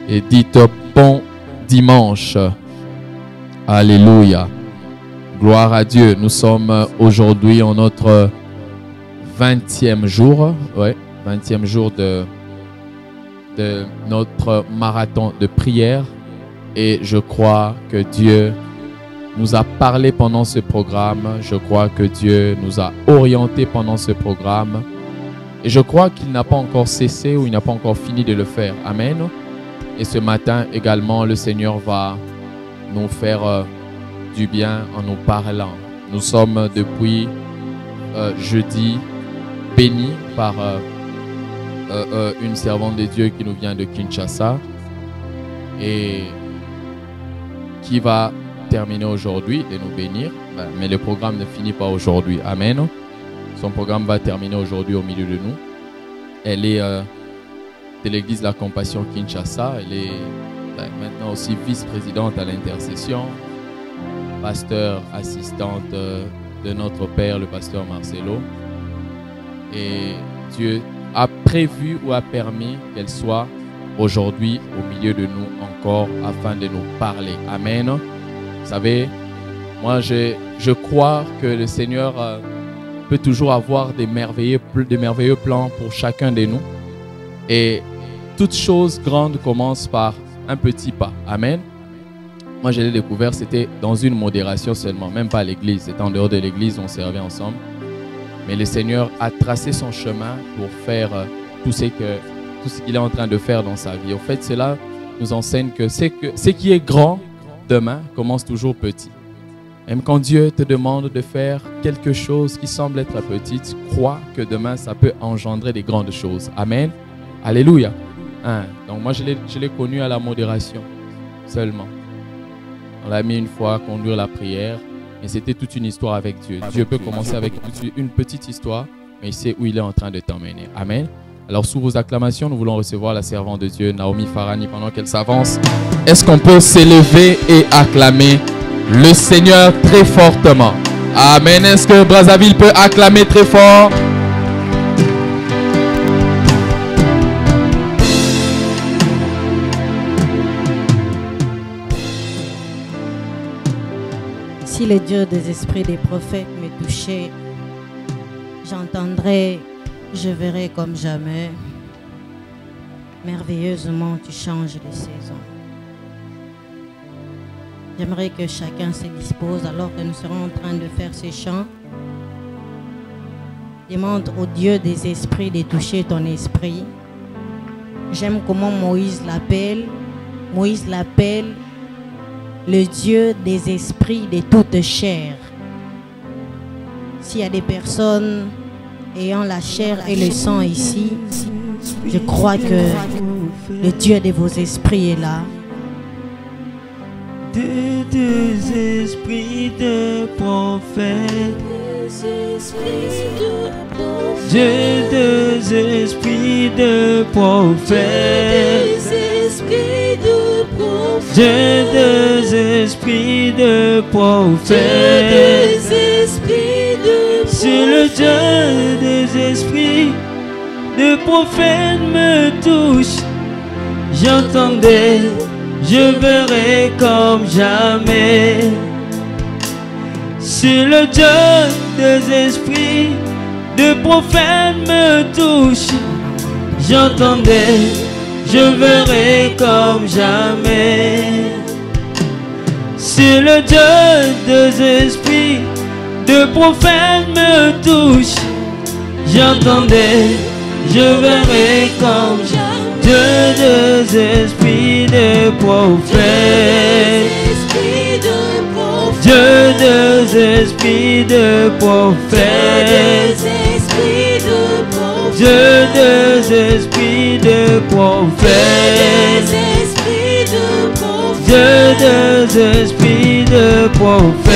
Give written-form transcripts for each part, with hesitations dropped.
et dites bon dimanche. Alléluia. Gloire à Dieu. Nous sommes aujourd'hui en notre 20e jour. Ouais, 20e jour de notre marathon de prière. Et je crois que Dieu nous a parlé pendant ce programme. Je crois que Dieu nous a orientés pendant ce programme. Et je crois qu'il n'a pas encore cessé ou il n'a pas encore fini de le faire. Amen. Et ce matin également, le Seigneur va nous faire du bien en nous parlant. Nous sommes depuis jeudi bénis par une servante de Dieu qui nous vient de Kinshasa et qui va terminer aujourd'hui de nous bénir. Mais le programme ne finit pas aujourd'hui. Amen. Son programme va terminer aujourd'hui au milieu de nous. Elle est de l'église La Compassion Kinshasa. Elle est maintenant aussi vice-présidente à l'intercession, pasteur assistante de notre père, le pasteur Marcelo. Et Dieu a prévu ou a permis qu'elle soit aujourd'hui au milieu de nous encore afin de nous parler. Amen. Vous savez, moi je crois que le Seigneur peut toujours avoir des merveilleux plans pour chacun de nous. Et toute chose grande commence par un petit pas. Amen. Moi, je l'ai découvert, c'était dans une modération seulement, même pas à l'église. C'était en dehors de l'église, on servait ensemble. Mais le Seigneur a tracé son chemin pour faire tout ce qu'il est en train de faire dans sa vie. Au fait, cela nous enseigne que ce qui est grand demain commence toujours petit. Même quand Dieu te demande de faire quelque chose qui semble être petit, crois que demain, ça peut engendrer des grandes choses. Amen. Alléluia. Donc moi, je l'ai connu à la modération seulement. On l'a mis une fois, conduire la prière. Et c'était toute une histoire avec Dieu. Dieu peut commencer avec une petite histoire, mais il sait où il est en train de t'emmener. Amen. Alors, sous vos acclamations, nous voulons recevoir la servante de Dieu, Naomi Farani, pendant qu'elle s'avance. Est-ce qu'on peut s'élever et acclamer le Seigneur très fortement? Amen. Est-ce que Brazzaville peut acclamer très fort? Si le Dieu des esprits des prophètes me touchait, j'entendrais, je verrai comme jamais. Merveilleusement, tu changes de saison. J'aimerais que chacun se dispose alors que nous serons en train de faire ces chants. Demande au Dieu des esprits de toucher ton esprit. J'aime comment Moïse l'appelle. Moïse l'appelle le Dieu des esprits de toute chair. S'il y a des personnes ayant la chair et le sang ici, je crois que le Dieu de vos esprits est là. Deux esprits de prophète, Dieu deux esprits de prophète, Dieu deux esprits de prophète, c'est le Dieu des esprits de prophète me touche. J'entendais, je verrai comme jamais. C'est le Dieu des esprits de prophète me touche. J'entendais, je verrai comme jamais. C'est le Dieu des esprits de prophète me touche. J'entendais, je verrai comme jamais. Dieu des esprits de prophète, Dieu des esprits de prophète, Dieu des esprits de prophète, Dieu des esprits de prophète,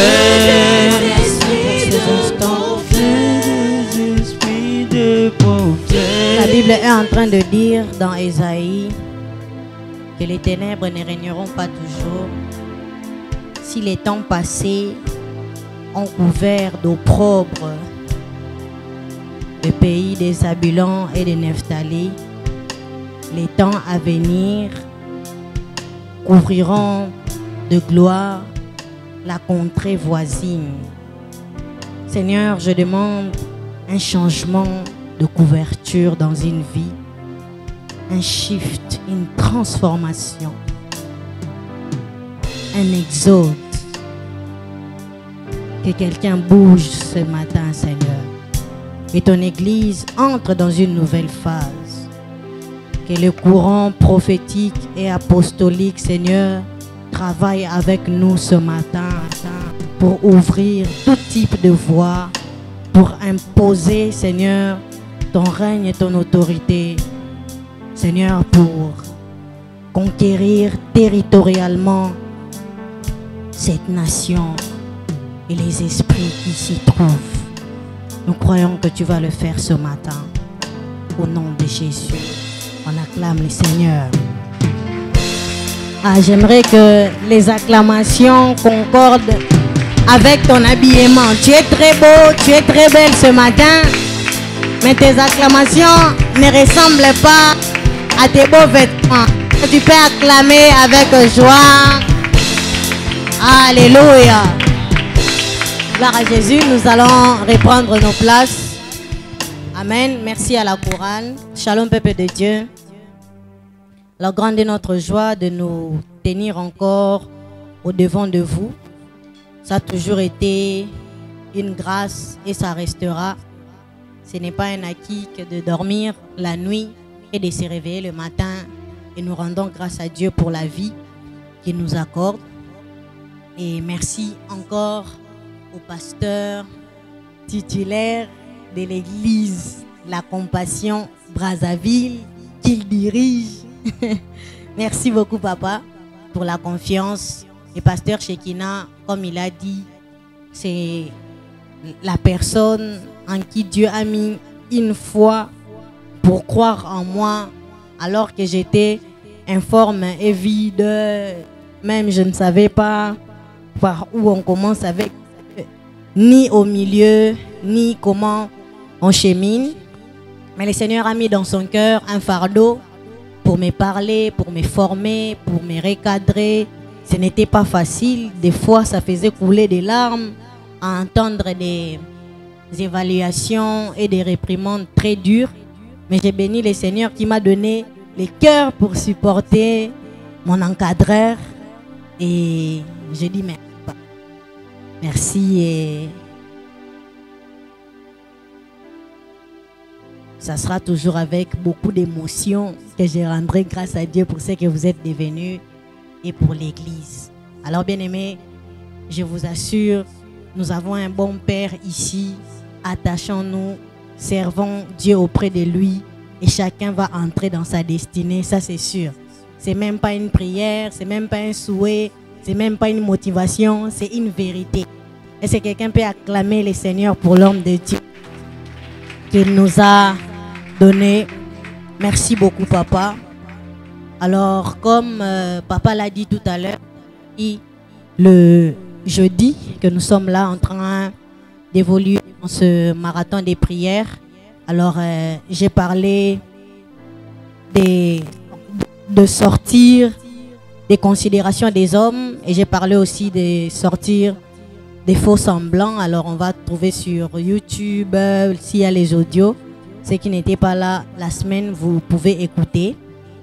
La Bible est en train de dire dans Ésaïe que les ténèbres ne régneront pas toujours. Si les temps passés ont couvert d'opprobre le pays des Zabulons et des Nephtali, les temps à venir couvriront de gloire la contrée voisine. Seigneur, je demande un changement de couverture dans une vie, un shift, une transformation, un exode. Que quelqu'un bouge ce matin, Seigneur. Et ton Église entre dans une nouvelle phase. Que le courant prophétique et apostolique, Seigneur, travaille avec nous ce matin pour ouvrir tout type de voie, pour imposer, Seigneur, ton règne et ton autorité. Seigneur, pour conquérir territorialement cette nation et les esprits qui s'y trouvent. Nous croyons que tu vas le faire ce matin. Au nom de Jésus, on acclame le Seigneur. Ah, j'aimerais que les acclamations concordent avec ton habillement. Tu es très beau, tu es très belle ce matin, mais tes acclamations ne ressemblent pas à tes beaux vêtements. Tu peux acclamer avec joie. Alléluia. Gloire à Jésus, nous allons reprendre nos places. Amen. Merci à la chorale. Shalom, peuple de Dieu. Alors, grande est notre joie de nous tenir encore au devant de vous. Ça a toujours été une grâce et ça restera. Ce n'est pas un acquis que de dormir la nuit et de se réveiller le matin. Et nous rendons grâce à Dieu pour la vie qu'il nous accorde. Et merci encore au pasteur titulaire de l'église La Compassion Brazzaville qu'il dirige. Merci beaucoup, papa, pour la confiance. Et pasteur Shekina, comme il a dit, c'est la personne en qui Dieu a mis une foi pour croire en moi, alors que j'étais informe et vide. Même je ne savais pas par où on commence avec, ni au milieu, ni comment on chemine. Mais le Seigneur a mis dans son cœur un fardeau pour me parler, pour me former, pour me recadrer. Ce n'était pas facile. Des fois, ça faisait couler des larmes à entendre des évaluations et des réprimandes très dures. Mais j'ai béni le Seigneur qui m'a donné le cœur pour supporter mon encadreur. Et je dis merci. Merci et ça sera toujours avec beaucoup d'émotion que je rendrai grâce à Dieu pour ce que vous êtes devenus et pour l'Église. Alors bien-aimés, je vous assure, nous avons un bon Père ici. Attachons-nous, servons Dieu auprès de lui et chacun va entrer dans sa destinée, ça c'est sûr. C'est même pas une prière, c'est même pas un souhait, c'est même pas une motivation, c'est une vérité. Est-ce que quelqu'un peut acclamer le Seigneur pour l'homme de Dieu qu'il nous a donné? Merci beaucoup, papa. Alors, comme papa l'a dit tout à l'heure, le jeudi que nous sommes là en train d'évoluer dans ce marathon des prières, alors j'ai parlé de sortir des considérations des hommes et j'ai parlé aussi de sortir des faux semblants. Alors on va trouver sur YouTube s'il y a les audios. Ceux qui n'étaient pas là la semaine, vous pouvez écouter.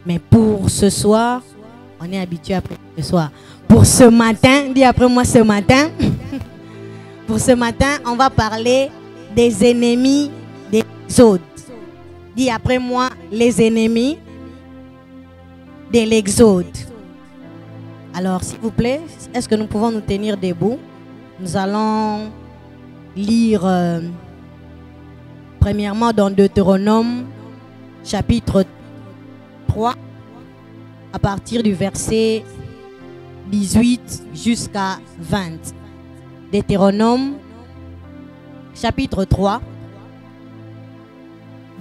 Mais pour ce soir, on est habitué après ce soir. Pour ce matin, dis après moi ce matin. Pour ce matin, on va parler des ennemis des exodes. Dis après moi les ennemis de l'exode. Alors, s'il vous plaît, est-ce que nous pouvons nous tenir debout? Nous allons lire premièrement dans Deutéronome, chapitre 3, à partir du verset 18 jusqu'à 20. Deutéronome, chapitre 3,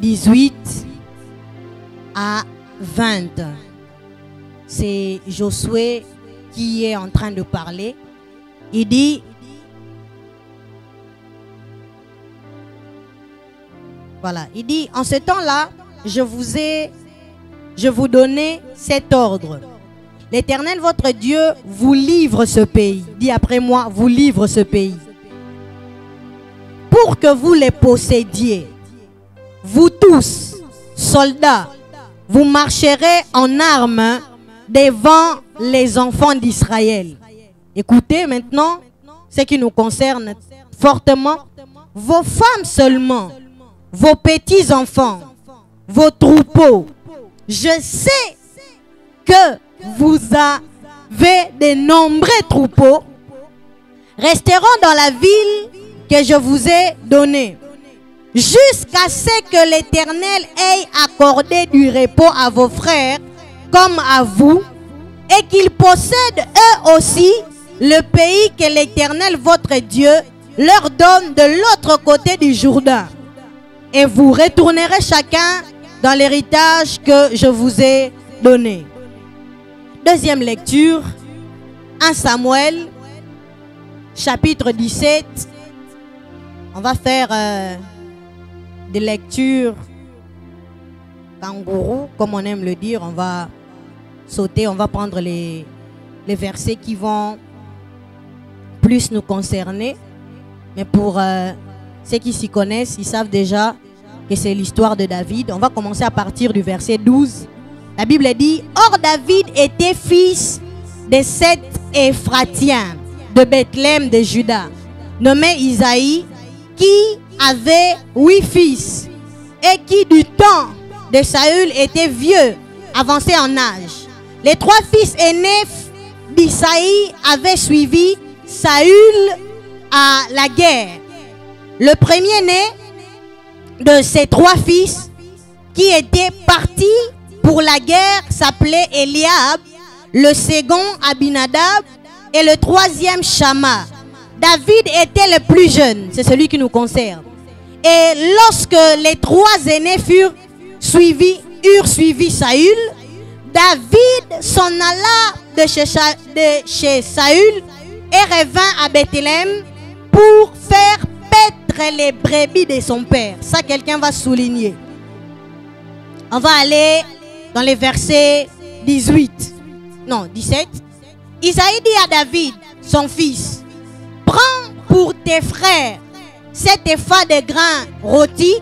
18 à 20. C'est Josué qui est en train de parler. Il dit, voilà, il dit, en ce temps-là, je vous donnais cet ordre. l'Éternel votre Dieu vous livre ce pays. Dis après moi, vous livre ce pays. Pour que vous les possédiez. Vous tous, soldats, vous marcherez en armes devant les enfants d'Israël. Écoutez maintenant ce qui nous concerne fortement. Vos femmes seulement, vos petits-enfants, vos troupeaux. Je sais que vous avez de nombreux troupeaux resteront dans la ville que je vous ai donnée, jusqu'à ce que l'Éternel ait accordé du repos à vos frères comme à vous, et qu'ils possèdent eux aussi le pays que l'Éternel votre Dieu leur donne de l'autre côté du Jourdain. Et vous retournerez chacun dans l'héritage que je vous ai donné. Deuxième lecture, 1 Samuel, chapitre 17. On va faire des lectures kangourou, comme on aime le dire. On va sauter, on va prendre les versets qui vont plus nous concerner. Mais pour ceux qui s'y connaissent, ils savent déjà que c'est l'histoire de David. On va commencer à partir du verset 12. La Bible dit: Or David était fils de 7 Éphratiens de Bethléem de Juda, nommé Isaïe, qui avait 8 fils et qui du temps de Saül était vieux, avancé en âge. Les 3 fils aînés d'Isaïe avaient suivi Saül à la guerre. Le premier-né de ces 3 fils qui étaient partis pour la guerre s'appelait Eliab, le second Abinadab et le troisième Shama. David était le plus jeune, c'est celui qui nous concerne. Et lorsque les 3 aînés eurent suivi Saül, David s'en alla de chez Saül et revint à Bethléem pour faire paître les brebis de son père. Ça, quelqu'un va souligner. On va aller dans les versets 17. Isaïe dit à David, son fils: Prends pour tes frères 7 épha de grains rôtis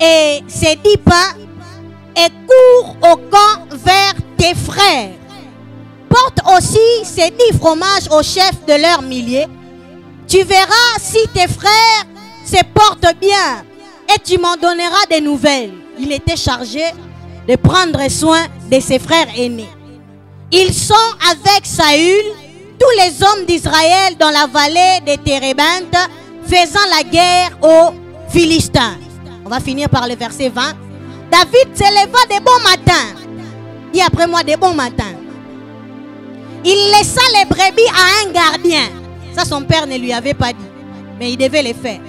et ces 10 pains et cours au camp vers tes frères. Porte aussi ces 10 fromages au chef de leurs milliers. Tu verras si tes frères se portent bien et tu m'en donneras des nouvelles. Il était chargé de prendre soin de ses frères aînés. Ils sont avec Saül, tous les hommes d'Israël dans la vallée des Térébintes, faisant la guerre aux Philistins. On va finir par le verset 20. David se leva de bon matin. Dis après moi, de bon matin. Il laissa les brebis à un gardien. Ça, son père ne lui avait pas dit, mais il devait le faire.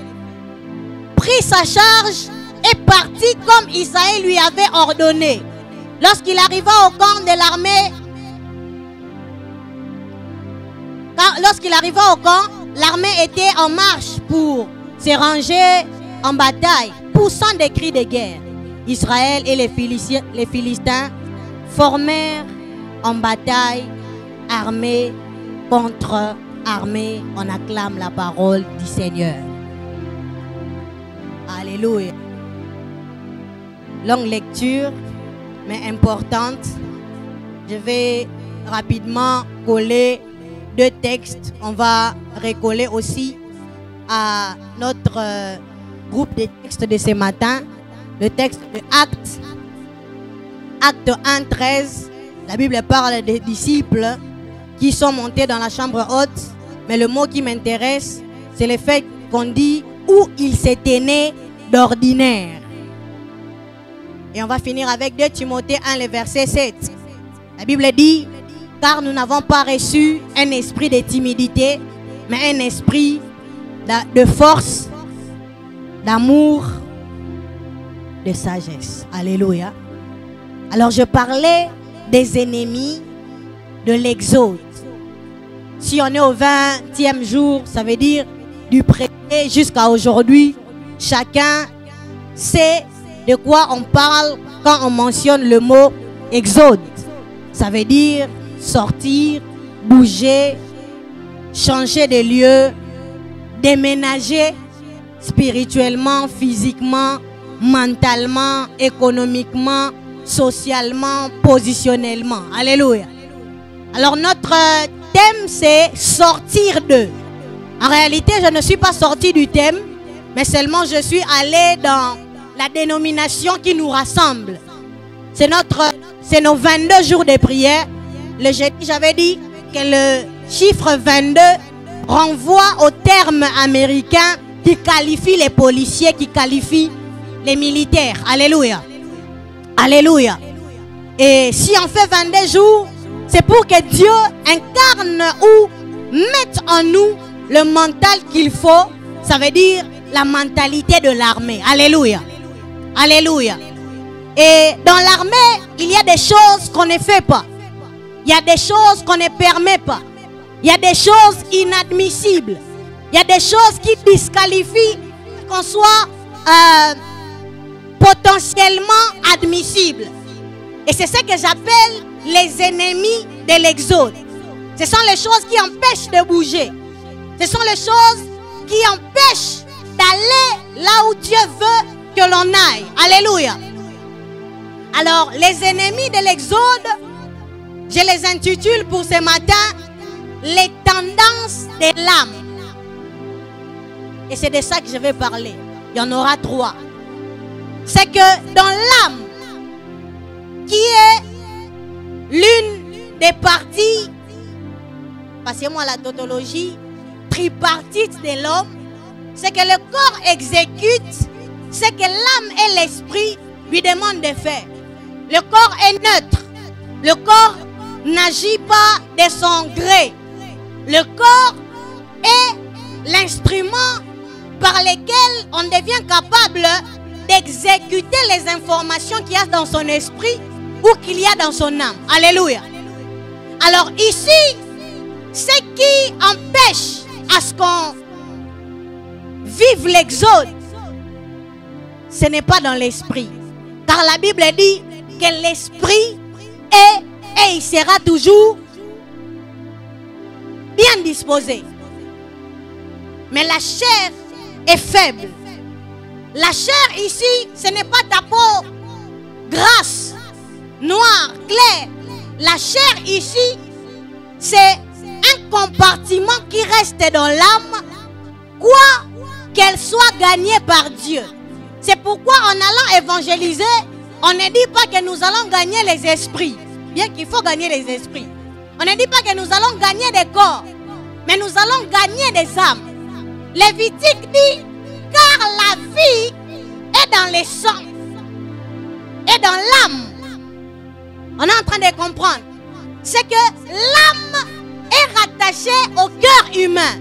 Prit sa charge et partit comme Isaïe lui avait ordonné. Lorsqu'il arriva au camp de l'armée, l'armée était en marche pour se ranger en bataille, poussant des cris de guerre. Israël et les Philistins formèrent en bataille, armée contre armée. On acclame la parole du Seigneur. Alléluia. Longue lecture, mais importante. Je vais rapidement coller 2 textes. On va recoller aussi à notre groupe de textes de ce matin. Le texte de Acte 1, 13. La Bible parle des disciples qui sont montés dans la chambre haute. Mais le mot qui m'intéresse, c'est le fait qu'on dit où ils s'étaient nés d'ordinaire. Et on va finir avec 2 Timothée 1, le verset 7. La Bible dit: car nous n'avons pas reçu un esprit de timidité, mais un esprit de force, d'amour, de sagesse. Alléluia. Alors je parlais des ennemis de l'Exode. Si on est au 20e jour, ça veut dire du premier jusqu'à aujourd'hui, chacun sait de quoi on parle quand on mentionne le mot Exode. Ça veut dire sortir, bouger, changer de lieu, déménager spirituellement, physiquement, mentalement, économiquement, socialement, positionnellement. Alléluia. Alors notre thème c'est sortir de. En réalité, je ne suis pas sortie du thème, mais seulement je suis allée dans la dénomination qui nous rassemble. C'est nos 22 jours de prière. Le jeudi, j'avais dit que le chiffre 22 renvoie au terme américain qui qualifie les policiers, qui qualifie les militaires. Alléluia. Alléluia. Et si on fait 22 jours, c'est pour que Dieu incarne ou mette en nous le mental qu'il faut. Ça veut dire la mentalité de l'armée. Alléluia. Alléluia. Et dans l'armée, il y a des choses qu'on ne fait pas. Il y a des choses qu'on ne permet pas. Il y a des choses inadmissibles. Il y a des choses qui disqualifient qu'on soit potentiellement admissible. Et c'est ce que j'appelle les ennemis de l'exode. Ce sont les choses qui empêchent de bouger. Ce sont les choses qui empêchent d'aller là où Dieu veut que l'on aille. Alléluia. Alors, les ennemis de l'exode, je les intitule pour ce matin les tendances de l'âme. Et c'est de ça que je vais parler. Il y en aura 3. C'est que dans l'âme, qui est l'une des parties, passez-moi la tautologie, tripartite de l'homme, c'est que le corps exécute ce que l'âme et l'esprit lui demandent de faire. Le corps est neutre. Le corps n'agit pas de son gré. Le corps est l'instrument par lequel on devient capable d'exécuter les informations qu'il y a dans son esprit ou qu'il y a dans son âme. Alléluia. Alors ici, ce qui empêche à ce qu'on vive l'exode, ce n'est pas dans l'esprit. Car la Bible dit que l'esprit est et il sera toujours bien disposé. Mais la chair est faible. La chair ici, ce n'est pas ta peau grasse, noire, claire. La chair ici, c'est un compartiment qui reste dans l'âme, quoi qu'elle soit gagnée par Dieu. C'est pourquoi en allant évangéliser, on ne dit pas que nous allons gagner les esprits, bien qu'il faut gagner les esprits. On ne dit pas que nous allons gagner des corps, mais nous allons gagner des âmes. Lévitique dit, car la vie est dans les sangs et dans l'âme. On est en train de comprendre. C'est que l'âme est rattachée au cœur humain.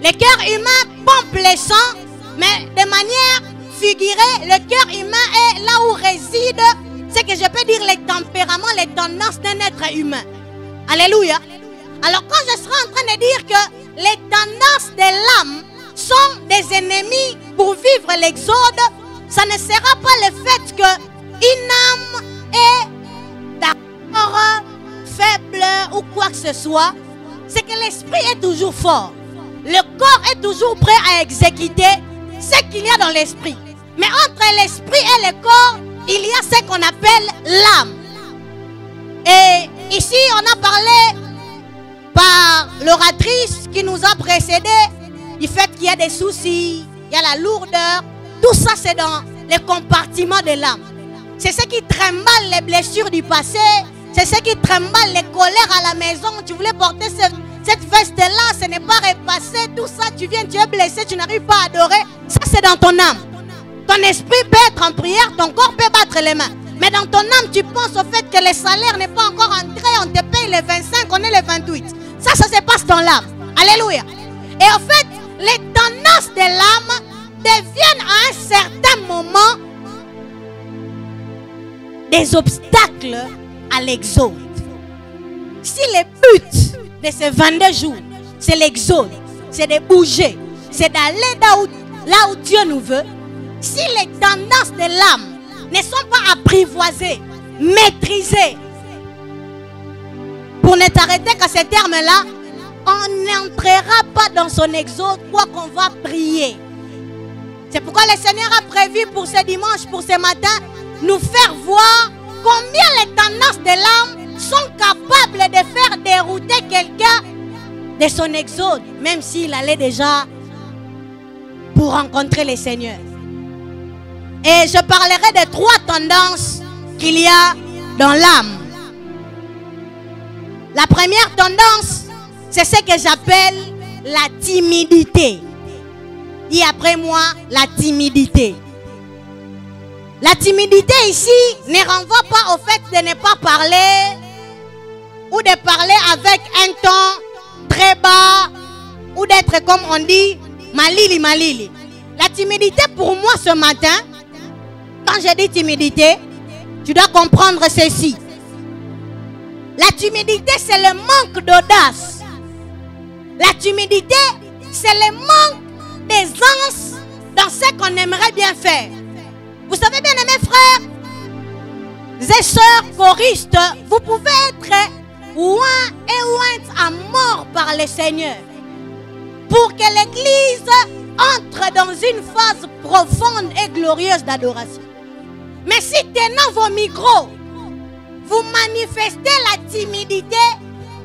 Le cœur humain pompe le sang, mais de manière figurée, le cœur humain est là où réside, c'est que je peux dire les tempéraments, les tendances d'un être humain. Alléluia. Alors quand je serai en train de dire que les tendances de l'âme sont des ennemis pour vivre l'exode, ça ne sera pas le fait qu'une âme est d'accord, faible ou quoi que ce soit. C'est que l'esprit est toujours fort. Le corps est toujours prêt à exécuter ce qu'il y a dans l'esprit. Mais entre l'esprit et le corps, il y a ce qu'on appelle l'âme. Et ici, on a parlé par l'oratrice qui nous a précédé du fait qu'il y a des soucis, il y a la lourdeur. Tout ça, c'est dans les compartiments de l'âme. C'est ce qui trimballe les blessures du passé. C'est ce qui trimballe les colères à la maison. Tu voulais porter cette veste-là, ce n'est pas repassé. Tout ça, tu viens, tu es blessé, tu n'arrives pas à adorer. Ça, c'est dans ton âme. Ton esprit peut être en prière, ton corps peut battre les mains. Mais dans ton âme, tu penses au fait que le salaire n'est pas encore entré, on te paye les 25, on est les 28. Ça se passe dans l'âme. Alléluia. Et en fait, les tendances de l'âme deviennent à un certain moment des obstacles à l'exode. Si le but de ces 22 jours, c'est l'exode, c'est de bouger, c'est d'aller là où Dieu nous veut, si les tendances de l'âme ne sont pas apprivoisées, maîtrisées, s'arrêter qu'à ces termes-là, on n'entrera pas dans son exode, quoi qu'on va prier. C'est pourquoi le Seigneur a prévu pour ce dimanche, pour ce matin, nous faire voir combien les tendances de l'âme sont capables de faire dérouter quelqu'un de son exode, même s'il allait déjà pour rencontrer le Seigneur. Et je parlerai de 3 tendances qu'il y a dans l'âme. La première tendance, c'est ce que j'appelle la timidité. Dis après moi, la timidité. La timidité ici ne renvoie pas au fait de ne pas parler ou de parler avec un ton très bas ou d'être, comme on dit, malili malili. La timidité pour moi ce matin, quand je dis timidité, tu dois comprendre ceci. La timidité, c'est le manque d'audace. La timidité, c'est le manque d'aisance dans ce qu'on aimerait bien faire. Vous savez bien, mes frères et sœurs choristes, vous pouvez être loin et loin à mort par le Seigneur pour que l'Église entre dans une phase profonde et glorieuse d'adoration. Mais si tenant vos micros, vous manifestez la timidité,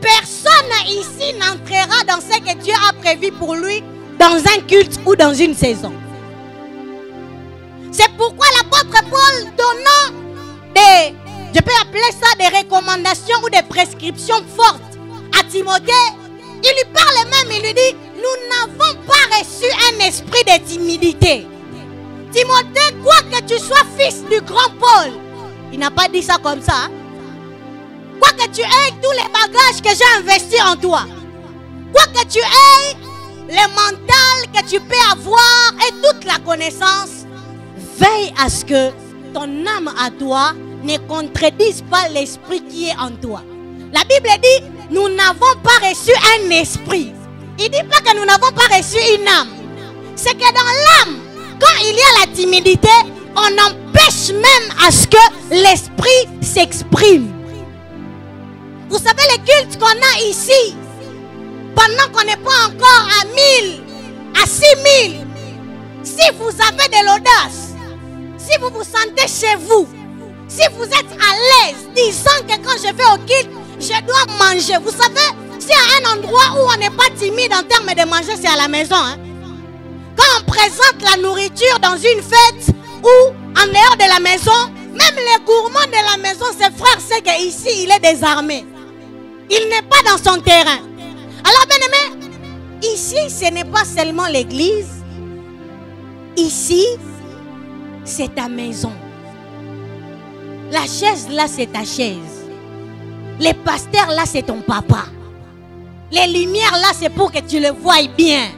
personne ici n'entrera dans ce que Dieu a prévu pour lui dans un culte ou dans une saison. C'est pourquoi l'apôtre Paul, donnant des, je peux appeler ça des recommandations ou des prescriptions fortes à Timothée, il lui parle même, il lui dit, nous n'avons pas reçu un esprit de timidité. Timothée, quoi que tu sois fils du grand Paul, il n'a pas dit ça comme ça, hein? Quoi que tu aies tous les bagages que j'ai investis en toi, quoi que tu aies le mental que tu peux avoir et toute la connaissance, veille à ce que ton âme à toi ne contredise pas l'esprit qui est en toi. La Bible dit, nous n'avons pas reçu un esprit. Il ne dit pas que nous n'avons pas reçu une âme. C'est que dans l'âme, quand il y a la timidité, on empêche même à ce que l'esprit s'exprime. Vous savez les cultes qu'on a ici, pendant qu'on n'est pas encore à 1000, à 6000, si vous avez de l'audace, si vous vous sentez chez vous, si vous êtes à l'aise, disant que quand je vais au culte, je dois manger. Vous savez, s'il y a un endroit où on n'est pas timide en termes de manger, c'est à la maison. Hein? Quand on présente la nourriture dans une fête ou en dehors de la maison, même les gourmands de la maison, ses frères, c'est qu'ici, il est désarmé. Il n'est pas dans son terrain. Alors, bien aimé, ici, ce n'est pas seulement l'église. Ici, c'est ta maison. La chaise, là, c'est ta chaise. Les pasteurs, là, c'est ton papa. Les lumières, là, c'est pour que tu le voies bien.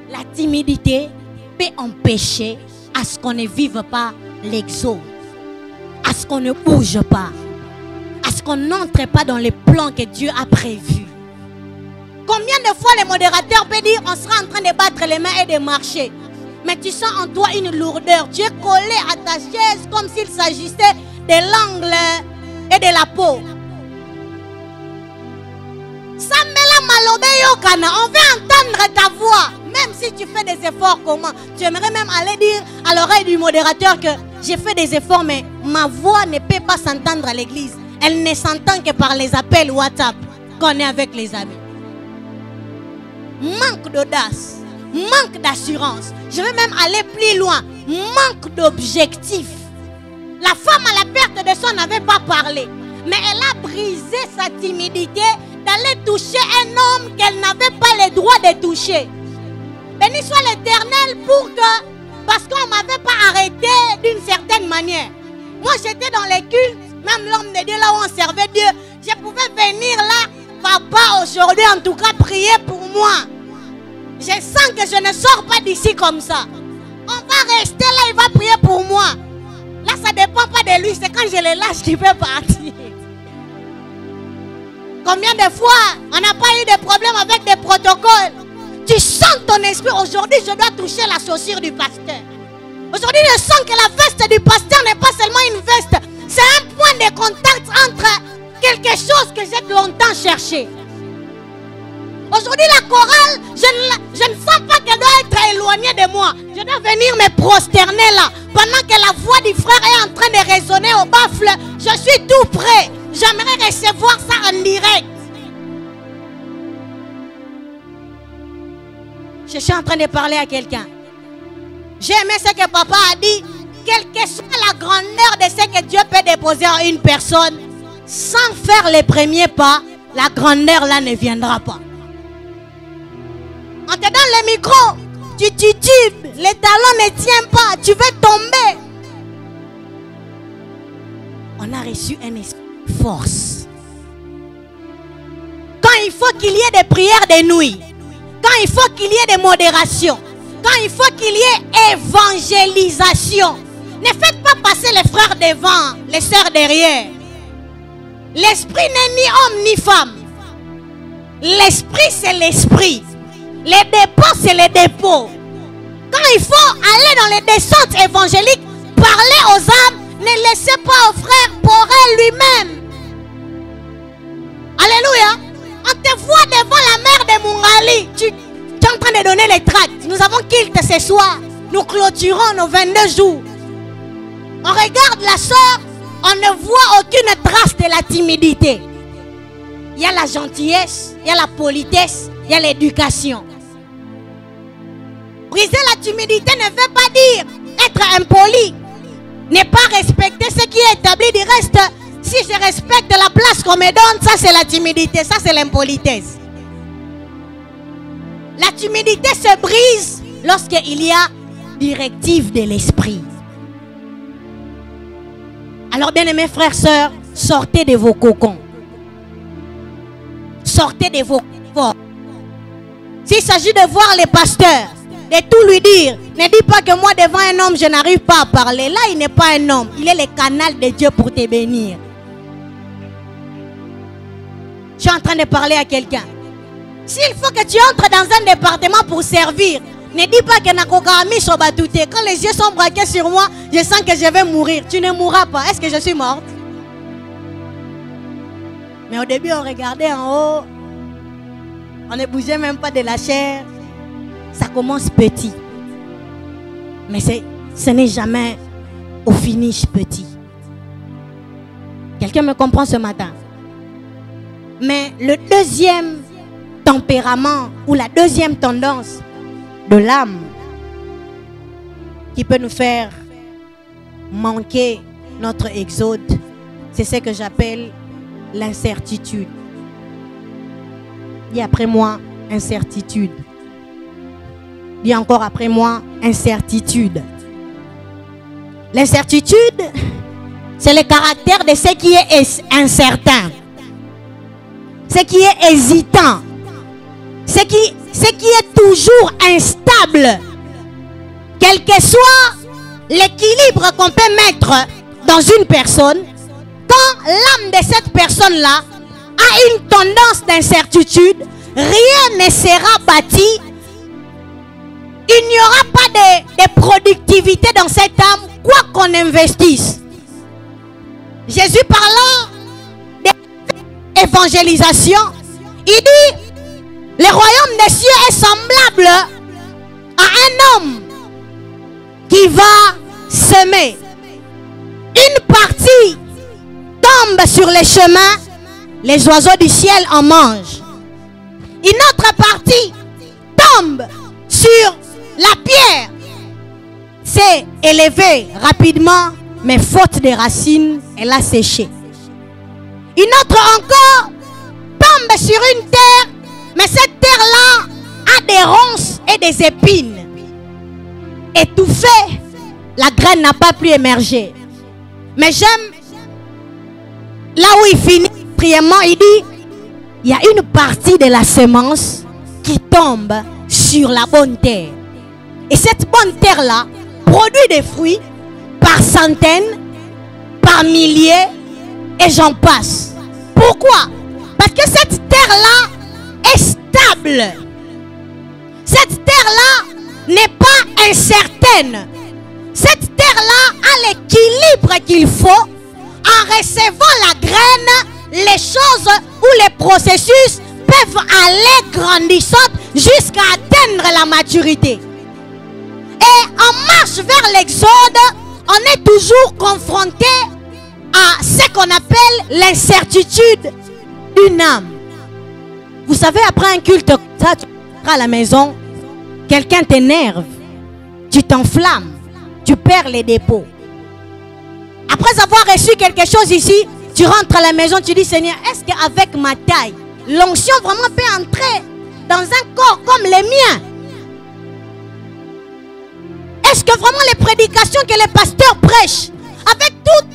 La timidité peut empêcher à ce qu'on ne vive pas l'exode, à ce qu'on ne bouge pas, à ce qu'on n'entre pas dans les plans que Dieu a prévus. Combien de fois le modérateur peut dire on sera en train de battre les mains et de marcher, mais tu sens en toi une lourdeur, tu es collé à ta chaise comme s'il s'agissait de l'angle et de la peau. On veut entendre ta voix, même si tu fais des efforts. Comment? Tu aimerais même aller dire à l'oreille du modérateur que j'ai fait des efforts, mais ma voix ne peut pas s'entendre à l'église. Elle ne s'entend que par les appels WhatsApp qu'on est avec les amis. Manque d'audace, manque d'assurance. Je vais même aller plus loin. Manque d'objectif. La femme à la perte de son n'avait pas parlé, mais elle a brisé sa timidité d'aller toucher un homme qu'elle n'avait pas le droit de toucher. Béni soit l'Éternel pour que, parce qu'on ne m'avait pas arrêté d'une certaine manière. Moi j'étais dans les cultes, même l'homme de Dieu là où on servait Dieu, je pouvais venir là, papa aujourd'hui en tout cas prier pour moi. Je sens que je ne sors pas d'ici comme ça. On va rester là, il va prier pour moi. Là ça ne dépend pas de lui, c'est quand je le lâche qu'il peut partir. Combien de fois on n'a pas eu de problème avec des protocoles? Tu sens ton esprit, aujourd'hui je dois toucher la chaussure du pasteur. Aujourd'hui je sens que la veste du pasteur n'est pas seulement une veste, c'est un point de contact entre quelque chose que j'ai longtemps cherché. Aujourd'hui, la chorale, je ne sens pas qu'elle doit être éloignée de moi. Je dois venir me prosterner là. Pendant que la voix du frère est en train de résonner au baffle, je suis tout prêt. J'aimerais recevoir ça en direct. Je suis en train de parler à quelqu'un. J'ai aimé ce que papa a dit. Quelle que soit la grandeur de ce que Dieu peut déposer en une personne, sans faire les premiers pas, la grandeur là ne viendra pas. On te donne le micro, tu titubes, les talons ne tiennent pas, tu veux tomber. On a reçu un esprit de force. Quand il faut qu'il y ait des prières de nuit, quand il faut qu'il y ait des modérations, quand il faut qu'il y ait évangélisation, ne faites pas passer les frères devant, les sœurs derrière. L'esprit n'est ni homme ni femme. L'esprit, c'est l'esprit. Les dépôts, c'est les dépôts. Quand il faut aller dans les descentes évangéliques, parler aux âmes, ne laissez pas au frère Borel lui-même. Alléluia. On te voit devant la mère de Mungali. Tu es en train de donner les tracts. Nous avons culte ce soir. Nous clôturons nos 22 jours. On regarde la sœur, on ne voit aucune trace de la timidité. Il y a la gentillesse, il y a la politesse, il y a l'éducation. Briser la timidité ne veut pas dire être impoli. Ne pas respecter ce qui est établi. Du reste, si je respecte la place qu'on me donne, ça c'est la timidité, ça c'est l'impolitesse. La timidité se brise lorsqu'il y a directive de l'esprit. Alors bien aimés frères, sœurs, sortez de vos cocons. Sortez de vos cocons. S'il s'agit de voir les pasteurs, de tout lui dire, ne dis pas que moi devant un homme je n'arrive pas à parler. Là il n'est pas un homme, il est le canal de Dieu pour te bénir. Je suis en train de parler à quelqu'un. S'il faut que tu entres dans un département pour servir, ne dis pas que Nakogami Sobatute. Quand les yeux sont braqués sur moi, je sens que je vais mourir. Tu ne mourras pas. Est-ce que je suis morte? Mais au début, on regardait en haut. On ne bougeait même pas de la chair. Ça commence petit. Mais ce n'est jamais au finish petit. Quelqu'un me comprend ce matin? Mais le deuxième tempérament ou la deuxième tendance de l'âme qui peut nous faire manquer notre exode, c'est ce que j'appelle l'incertitude. Dis après moi, incertitude. Dis encore après moi, incertitude. L'incertitude, c'est le caractère de ce qui est incertain, ce qui est hésitant, ce qui est toujours instable, quel que soit l'équilibre qu'on peut mettre dans une personne. Quand l'âme de cette personne-là a une tendance d'incertitude, rien ne sera bâti. Il n'y aura pas de productivité dans cette âme, quoi qu'on investisse. Jésus parlant d'évangélisation, il dit: le royaume des cieux est semblable à un homme qui va semer. Une partie tombe sur les chemins, les oiseaux du ciel en mangent. Une autre partie tombe sur la pierre, s'est élevée rapidement, mais faute de racines, elle a séché. Une autre encore tombe sur une terre, mais cette terre-là a des ronces et des épines. Étouffée, la graine n'a pas pu émerger. Mais j'aime là où il finit brièvement, il dit: il y a une partie de la semence qui tombe sur la bonne terre. Et cette bonne terre-là produit des fruits par centaines, par milliers, et j'en passe. Pourquoi? Parce que cette terre-là est stable. Cette terre-là n'est pas incertaine. Cette terre-là a l'équilibre qu'il faut en recevant la graine les choses ou les processus peuvent aller grandissant jusqu'à atteindre la maturité. Et en marche vers l'exode, on est toujours confronté à ce qu'on appelle l'incertitude d'une âme. Vous savez, après un culte, ça, tu rentres à la maison, quelqu'un t'énerve, tu t'enflammes, tu perds les dépôts. Après avoir reçu quelque chose ici, tu rentres à la maison, tu dis, Seigneur, est-ce qu'avec ma taille, l'onction vraiment peut entrer dans un corps comme les miens? Est-ce que vraiment les prédications que les pasteurs prêchent, avec tous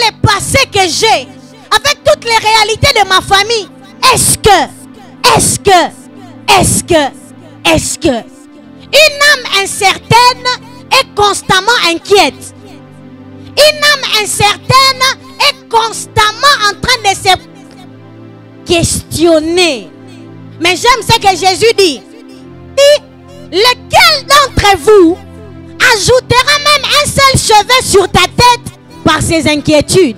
les passés que j'ai, avec toutes les réalités de ma famille, est-ce que une âme incertaine est constamment inquiète? Une âme incertaine est constamment en train de se questionner. Mais j'aime ce que Jésus dit. Lequel d'entre vous ajoutera même un seul cheveu sur ta tête par ses inquiétudes?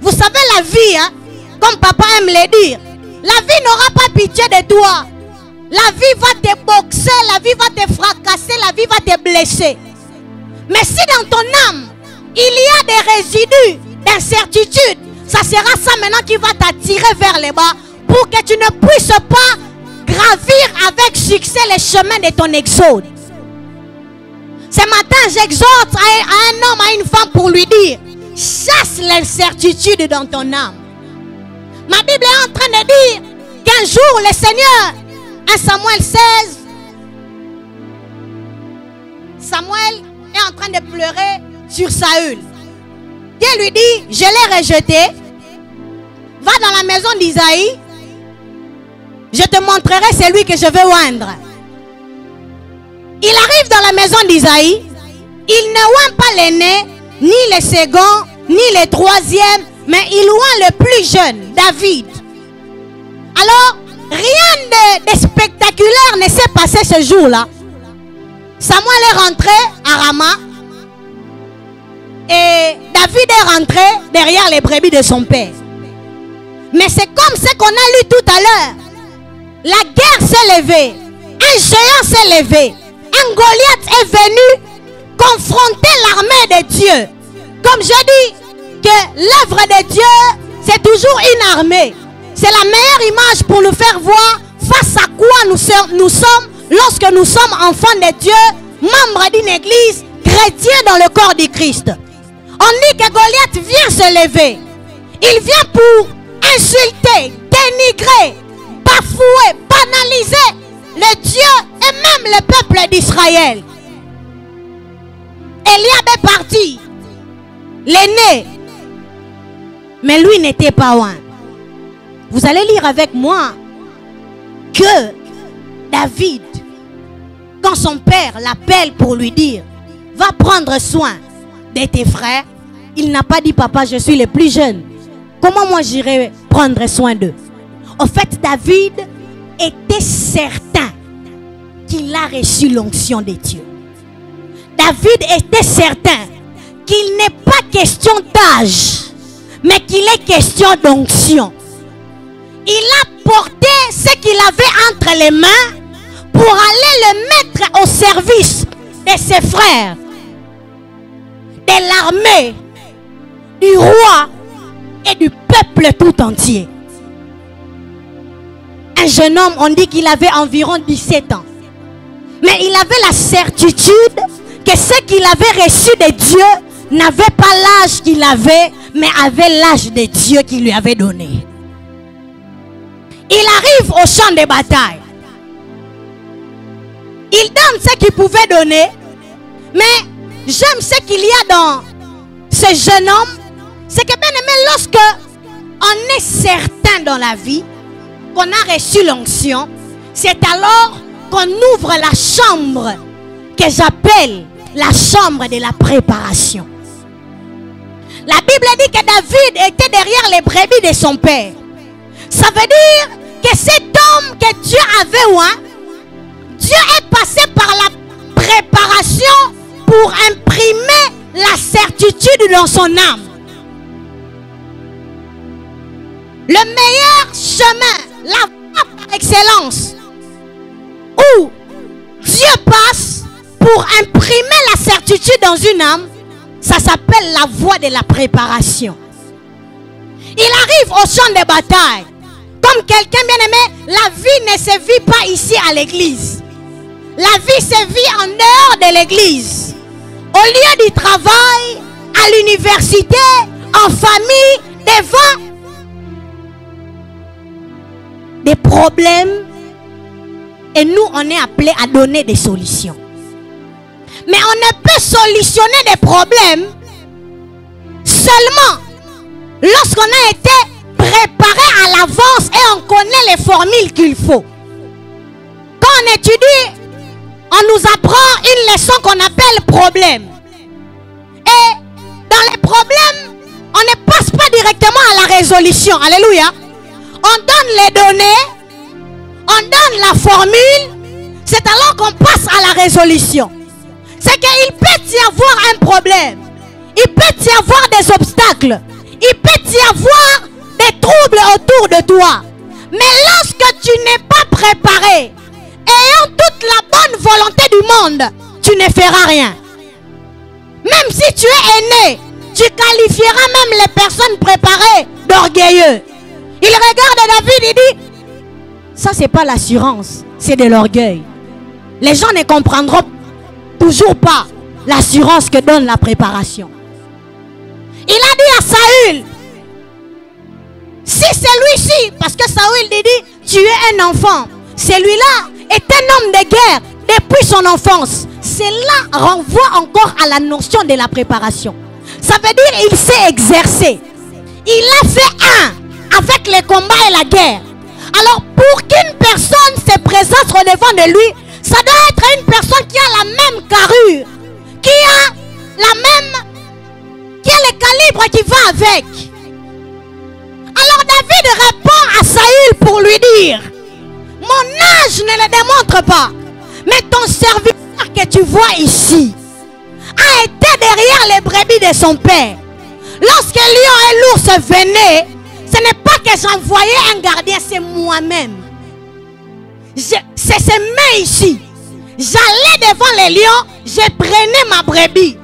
Vous savez, la vie, hein, comme papa aime le dire, la vie n'aura pas pitié de toi. La vie va te boxer, la vie va te fracasser, la vie va te blesser. Mais si dans ton âme, il y a des résidus d'incertitude, ça sera ça maintenant qui va t'attirer vers les bas pour que tu ne puisses pas gravir avec succès les chemins de ton exode. Ce matin, j'exhorte à un homme, à une femme pour lui dire, chasse l'incertitude dans ton âme. Ma Bible est en train de dire qu'un jour le Seigneur, 1 Samuel 16, Samuel est en train de pleurer sur Saül. Dieu lui dit, je l'ai rejeté, va dans la maison d'Isaïe, je te montrerai celui que je veux oindre. Il arrive dans la maison d'Isaïe, il ne oint pas l'aîné, ni le second, ni le troisième, mais il oint le plus jeune, David. Alors, rien de spectaculaire ne s'est passé ce jour-là. Samuel est rentré à Rama et David est rentré derrière les brebis de son père. Mais c'est comme ce qu'on a lu tout à l'heure. La guerre s'est levée, un géant s'est levé, un Goliath est venu confronter l'armée de Dieu. Comme je dis que l'œuvre de Dieu, c'est toujours une armée. C'est la meilleure image pour nous faire voir face à quoi nous sommes lorsque nous sommes enfants de Dieu, membres d'une église, chrétiens dans le corps du Christ. On dit que Goliath vient se lever. Il vient pour insulter, dénigrer, bafouer, banaliser le Dieu et même le peuple d'Israël. Eliab est parti, l'aîné, mais lui n'était pas loin. Vous allez lire avec moi que David, quand son père l'appelle pour lui dire « Va prendre soin de tes frères », il n'a pas dit « Papa, je suis le plus jeune. Comment moi j'irai prendre soin d'eux ?» En fait, David était certain qu'il a reçu l'onction de Dieu. David était certain qu'il n'est pas question d'âge, mais qu'il est question d'onction. Il a porté ce qu'il avait entre les mains pour aller le mettre au service de ses frères, de l'armée, du roi et du peuple tout entier. Un jeune homme, on dit qu'il avait environ 17 ans. Mais il avait la certitude que ce qu'il avait reçu de Dieu n'avait pas l'âge qu'il avait, mais avait l'âge de Dieu qui lui avait donné. Il arrive au champ de bataille. Il donne ce qu'il pouvait donner. Mais j'aime ce qu'il y a dans ce jeune homme. C'est que bien aimé, lorsque on est certain dans la vie qu'on a reçu l'onction, c'est alors qu'on ouvre la chambre que j'appelle la chambre de la préparation. La Bible dit que David était derrière les brebis de son père. Ça veut dire que cet homme que Dieu avait oint, Dieu est passé par la préparation pour imprimer la certitude dans son âme. Le meilleur chemin, la voie par excellence, où Dieu passe pour imprimer la certitude dans une âme, ça s'appelle la voie de la préparation. Il arrive au champ de bataille. Comme quelqu'un bien aimé, la vie ne se vit pas ici à l'église. La vie se vit en dehors de l'église. Au lieu du travail, à l'université, en famille, devant des problèmes. Et nous, on est appelés à donner des solutions. Mais on ne peut solutionner des problèmes seulement lorsqu'on a été préparé à l'avance et on connaît les formules qu'il faut. Quand on étudie, on nous apprend une leçon qu'on appelle problème. Et dans les problèmes, on ne passe pas directement à la résolution. Alléluia. On donne les données, on donne la formule, c'est alors qu'on passe à la résolution. C'est qu'il peut y avoir un problème, il peut y avoir des obstacles, il peut y avoir des troubles autour de toi. Mais lorsque tu n'es pas préparé, ayant toute la bonne volonté du monde, tu ne feras rien. Même si tu es aîné, tu qualifieras même les personnes préparées d'orgueilleux. Il regarde David et dit, ça c'est pas l'assurance, c'est de l'orgueil. Les gens ne comprendront toujours pas l'assurance que donne la préparation. Il a dit à Saül, si celui-ci, parce que Saül dit, tu es un enfant, celui-là est un homme de guerre depuis son enfance. Cela renvoie encore à la notion de la préparation. Ça veut dire qu'il s'est exercé. Il a fait un avec les combats et la guerre. Alors pour qu'une personne se présente au devant de lui, ça doit être une personne qui a la même carrure, qui a le calibre qui va avec. Alors David répond à Saül pour lui dire, mon âge ne le démontre pas, mais ton serviteur que tu vois ici a été derrière les brebis de son père. Lorsque lion et l'ours venaient, ce n'est pas que j'envoyais un gardien, c'est moi-même. C'est ces mains ici. J'allais devant les lions, je prenais ma brebis.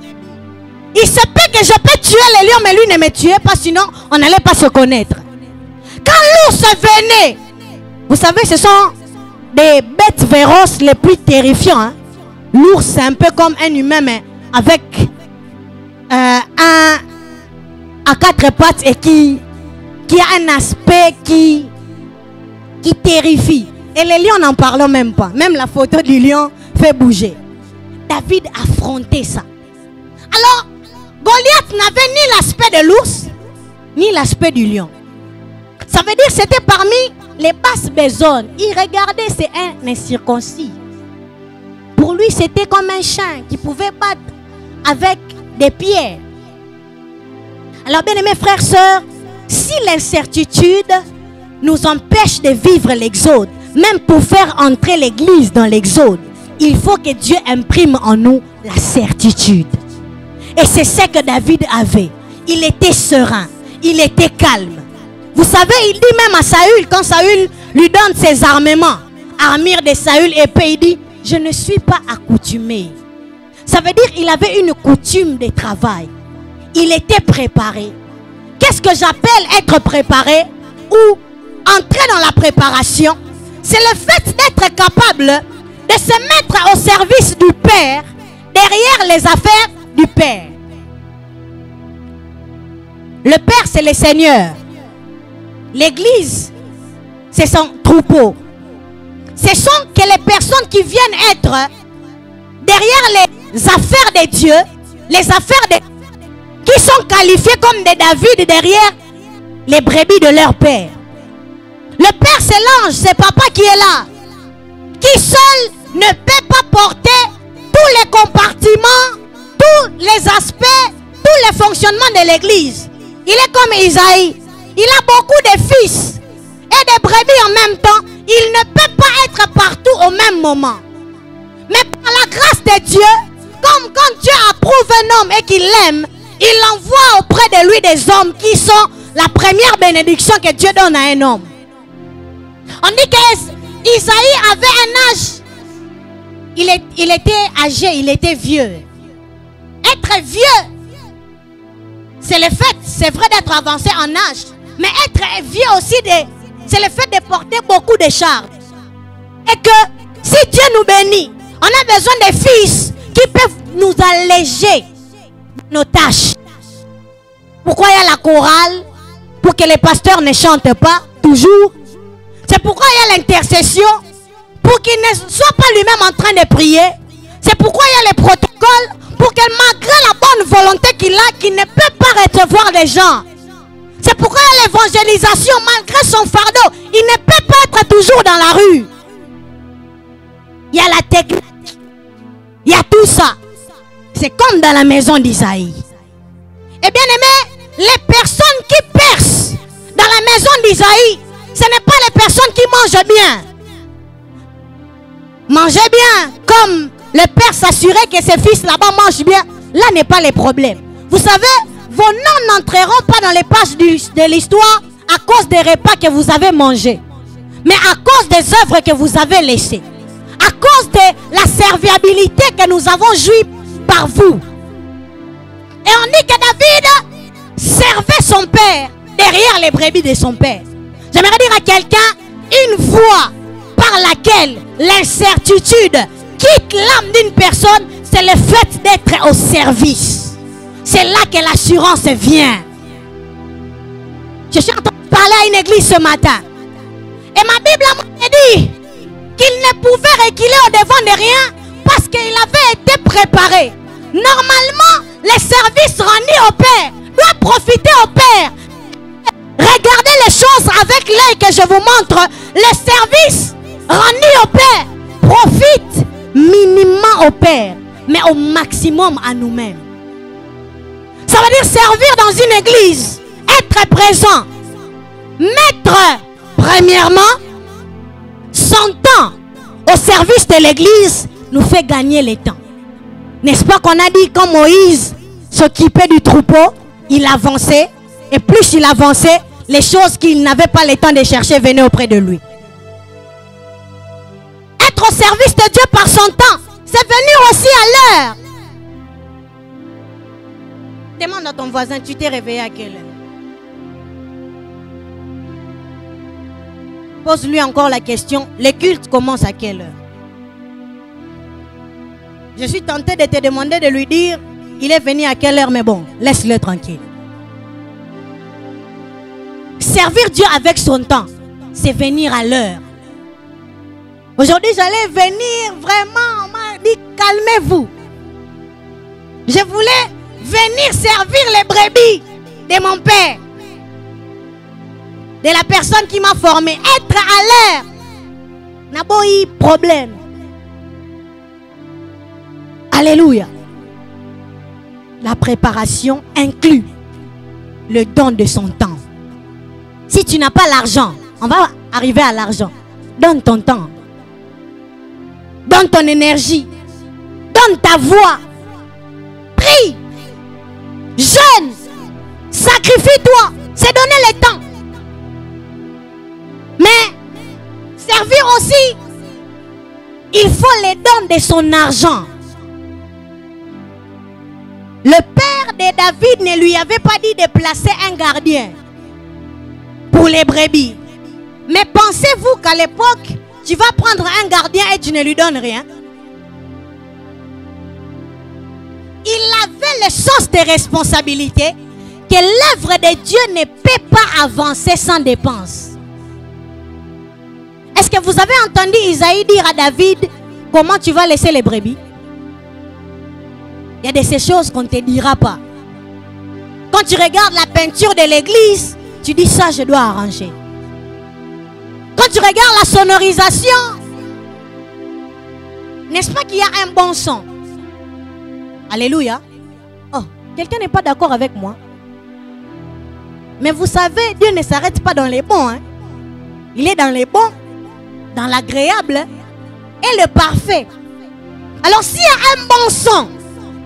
Il se peut que je peux tuer les lions, mais lui ne me tuait pas, sinon on n'allait pas se connaître. Quand l'ours venait, vous savez, ce sont des bêtes féroces les plus terrifiants. Hein? L'ours, c'est un peu comme un humain, mais avec à quatre pattes et qui a un aspect qui terrifie. Et les lions n'en parlent même pas. Même la photo du lion fait bouger. David affrontait ça. Alors, Goliath n'avait ni l'aspect de l'ours, ni l'aspect du lion. Ça veut dire que c'était parmi les basses besognes. Il regardait, c'est un incirconcis. Pour lui, c'était comme un chien qui pouvait battre avec des pierres. Alors, bien aimés frères, sœurs, si l'incertitude nous empêche de vivre l'exode, même pour faire entrer l'église dans l'exode, il faut que Dieu imprime en nous la certitude. Et c'est ce que David avait. Il était serein, il était calme. Vous savez, il dit même à Saül, quand Saül lui donne ses armements, armure de Saül, épée, il dit, je ne suis pas accoutumé. Ça veut dire qu'il avait une coutume de travail. Il était préparé. Qu'est-ce que j'appelle être préparé ou entrer dans la préparation? C'est le fait d'être capable de se mettre au service du Père, derrière les affaires du Père. Le Père, c'est le Seigneur. L'Église, c'est son troupeau. Ce sont que les personnes qui viennent être derrière les affaires de Dieu, les affaires qui sont qualifiées comme des David derrière les brebis de leur Père. Le Père, c'est l'ange, c'est Papa qui est là, qui seul ne peut pas porter tous les compartiments, tous les aspects, tous les fonctionnements de l'Église. Il est comme Isaïe. Il a beaucoup de fils et de brebis en même temps. Il ne peut pas être partout au même moment. Mais par la grâce de Dieu, comme quand Dieu approuve un homme et qu'il l'aime, il envoie auprès de lui des hommes qui sont la première bénédiction que Dieu donne à un homme. On dit qu'Isaïe avait un âge. Il était âgé, il était vieux. Être vieux, c'est le fait, c'est vrai d'être avancé en âge. Mais être vieux aussi, c'est le fait de porter beaucoup de charges. Et que si Dieu nous bénit, on a besoin de fils qui peuvent nous alléger nos tâches. Pourquoi il y a la chorale? Pour que les pasteurs ne chantent pas toujours. C'est pourquoi il y a l'intercession. Pour qu'il ne soit pas lui-même en train de prier. C'est pourquoi il y a les protocoles. Pour que malgré la bonne volonté qu'il a, qu'il ne peut pas recevoir les gens. C'est pourquoi il y a l'évangélisation. Malgré son fardeau, il ne peut pas être toujours dans la rue. Il y a la technique. Il y a tout ça. C'est comme dans la maison d'Isaïe. Et bien aimé, les personnes qui percent dans la maison d'Isaïe, ce n'est pas les personnes qui mangent bien. Manger bien, comme le père s'assurait que ses fils là-bas mangent bien, là n'est pas le problème. Vous savez, vos noms n'entreront pas dans les pages de l'histoire à cause des repas que vous avez mangés, mais à cause des œuvres que vous avez laissées, à cause de la serviabilité que nous avons joui par vous. Et on dit que David servait son père derrière les brebis de son père. J'aimerais dire à quelqu'un, une voie par laquelle l'incertitude quitte l'âme d'une personne, c'est le fait d'être au service. C'est là que l'assurance vient. Je suis en train de parler à une église ce matin. Et ma Bible m'a dit qu'il ne pouvait reculer au-devant de rien parce qu'il avait été préparé. Normalement, les services rendus au Père doivent profiter au Père. Regardez les choses avec l'œil que je vous montre. Les services rendus au Père profitent minimum au Père, mais au maximum à nous-mêmes. Ça veut dire servir dans une église, être présent, mettre premièrement son temps au service de l'église nous fait gagner le temps. N'est-ce pas qu'on a dit quand Moïse s'occupait du troupeau, il avançait, et plus il avançait, les choses qu'il n'avait pas le temps de chercher venaient auprès de lui. Être au service de Dieu par son temps, c'est venir aussi à l'heure. Demande à ton voisin, tu t'es réveillé à quelle heure? Pose-lui encore la question, le culte commence à quelle heure? Je suis tenté de te demander de lui dire, il est venu à quelle heure, mais bon, laisse-le tranquille. Servir Dieu avec son temps, c'est venir à l'heure. Aujourd'hui, j'allais venir vraiment, on m'a dit, calmez-vous. Je voulais venir servir les brebis de mon père, de la personne qui m'a formé. Être à l'heure n'a pas eu problème. Alléluia. La préparation inclut le don de son temps. Si tu n'as pas l'argent, on va arriver à l'argent. Donne ton temps. Donne ton énergie. Donne ta voix. Prie. Jeûne. Sacrifie-toi. C'est donner le temps. Mais servir aussi, il faut les dons de son argent. Le père de David ne lui avait pas dit de placer un gardien pour les brebis. Mais pensez-vous qu'à l'époque, tu vas prendre un gardien et tu ne lui donnes rien? Il avait le sens de responsabilité que l'œuvre de Dieu ne peut pas avancer sans dépense. Est-ce que vous avez entendu Isaïe dire à David, comment tu vas laisser les brebis? Il y a de ces choses qu'on ne te dira pas. Quand tu regardes la peinture de l'église, tu dis ça, je dois arranger. Quand tu regardes la sonorisation, n'est-ce pas qu'il y a un bon son? Alléluia. Oh, quelqu'un n'est pas d'accord avec moi. Mais vous savez, Dieu ne s'arrête pas dans les bons. Hein? Il est dans les bons, dans l'agréable et le parfait. Alors s'il y a un bon son,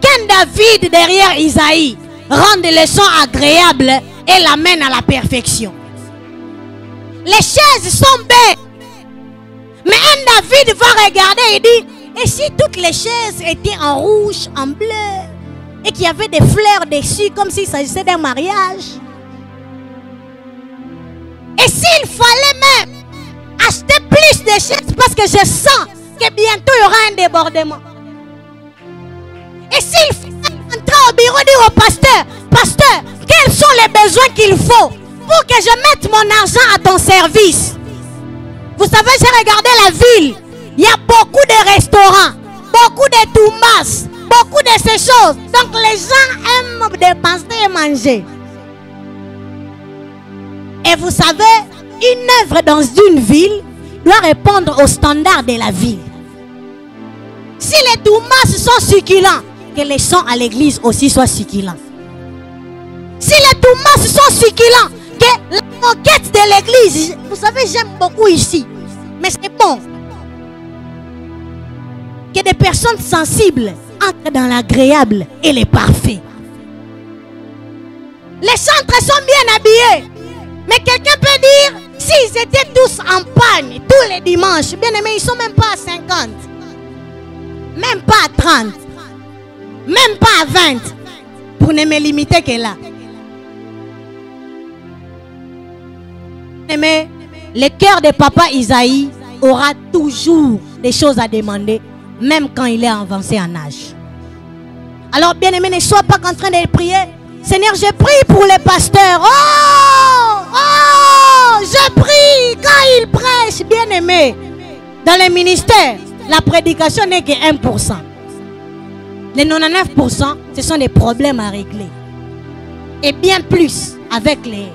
qu'un David derrière Isaïe rende le son agréable et l'amène à la perfection. Les chaises sont belles. Mais un David va regarder et dit, et si toutes les chaises étaient en rouge, en bleu, et qu'il y avait des fleurs dessus, comme s'il s'agissait d'un mariage? Et s'il fallait même acheter plus de chaises, parce que je sens que bientôt il y aura un débordement. Et s'il fallait entrer au bureau et dire au pasteur, pasteur, quels sont les besoins qu'il faut pour que je mette mon argent à ton service? Vous savez, j'ai regardé la ville. Il y a beaucoup de restaurants, beaucoup de toumas, beaucoup de ces choses. Donc les gens aiment dépenser et manger. Et vous savez, une œuvre dans une ville doit répondre aux standards de la ville. Si les toumas sont succulents, que les sons à l'église aussi soient succulents. Si les toumas sont succulents, que la moquette de l'église, vous savez, j'aime beaucoup ici. Mais c'est bon que des personnes sensibles entrent dans l'agréable et les parfaits. Les chantres sont bien habillés. Mais quelqu'un peut dire, s'ils étaient tous en pagne tous les dimanches, bien aimés, ils ne sont même pas à 50. Même pas à 30. Même pas à 20. Pour ne me limiter que là. Mais le cœur de papa Isaïe aura toujours des choses à demander, même quand il est avancé en âge. Alors, bien aimé, ne sois pas en train de prier. Seigneur, je prie pour les pasteurs. Je prie quand ils prêchent, bien aimé. Dans les ministères, la prédication n'est que 1%. Les 99%, ce sont des problèmes à régler. Et bien plus avec les...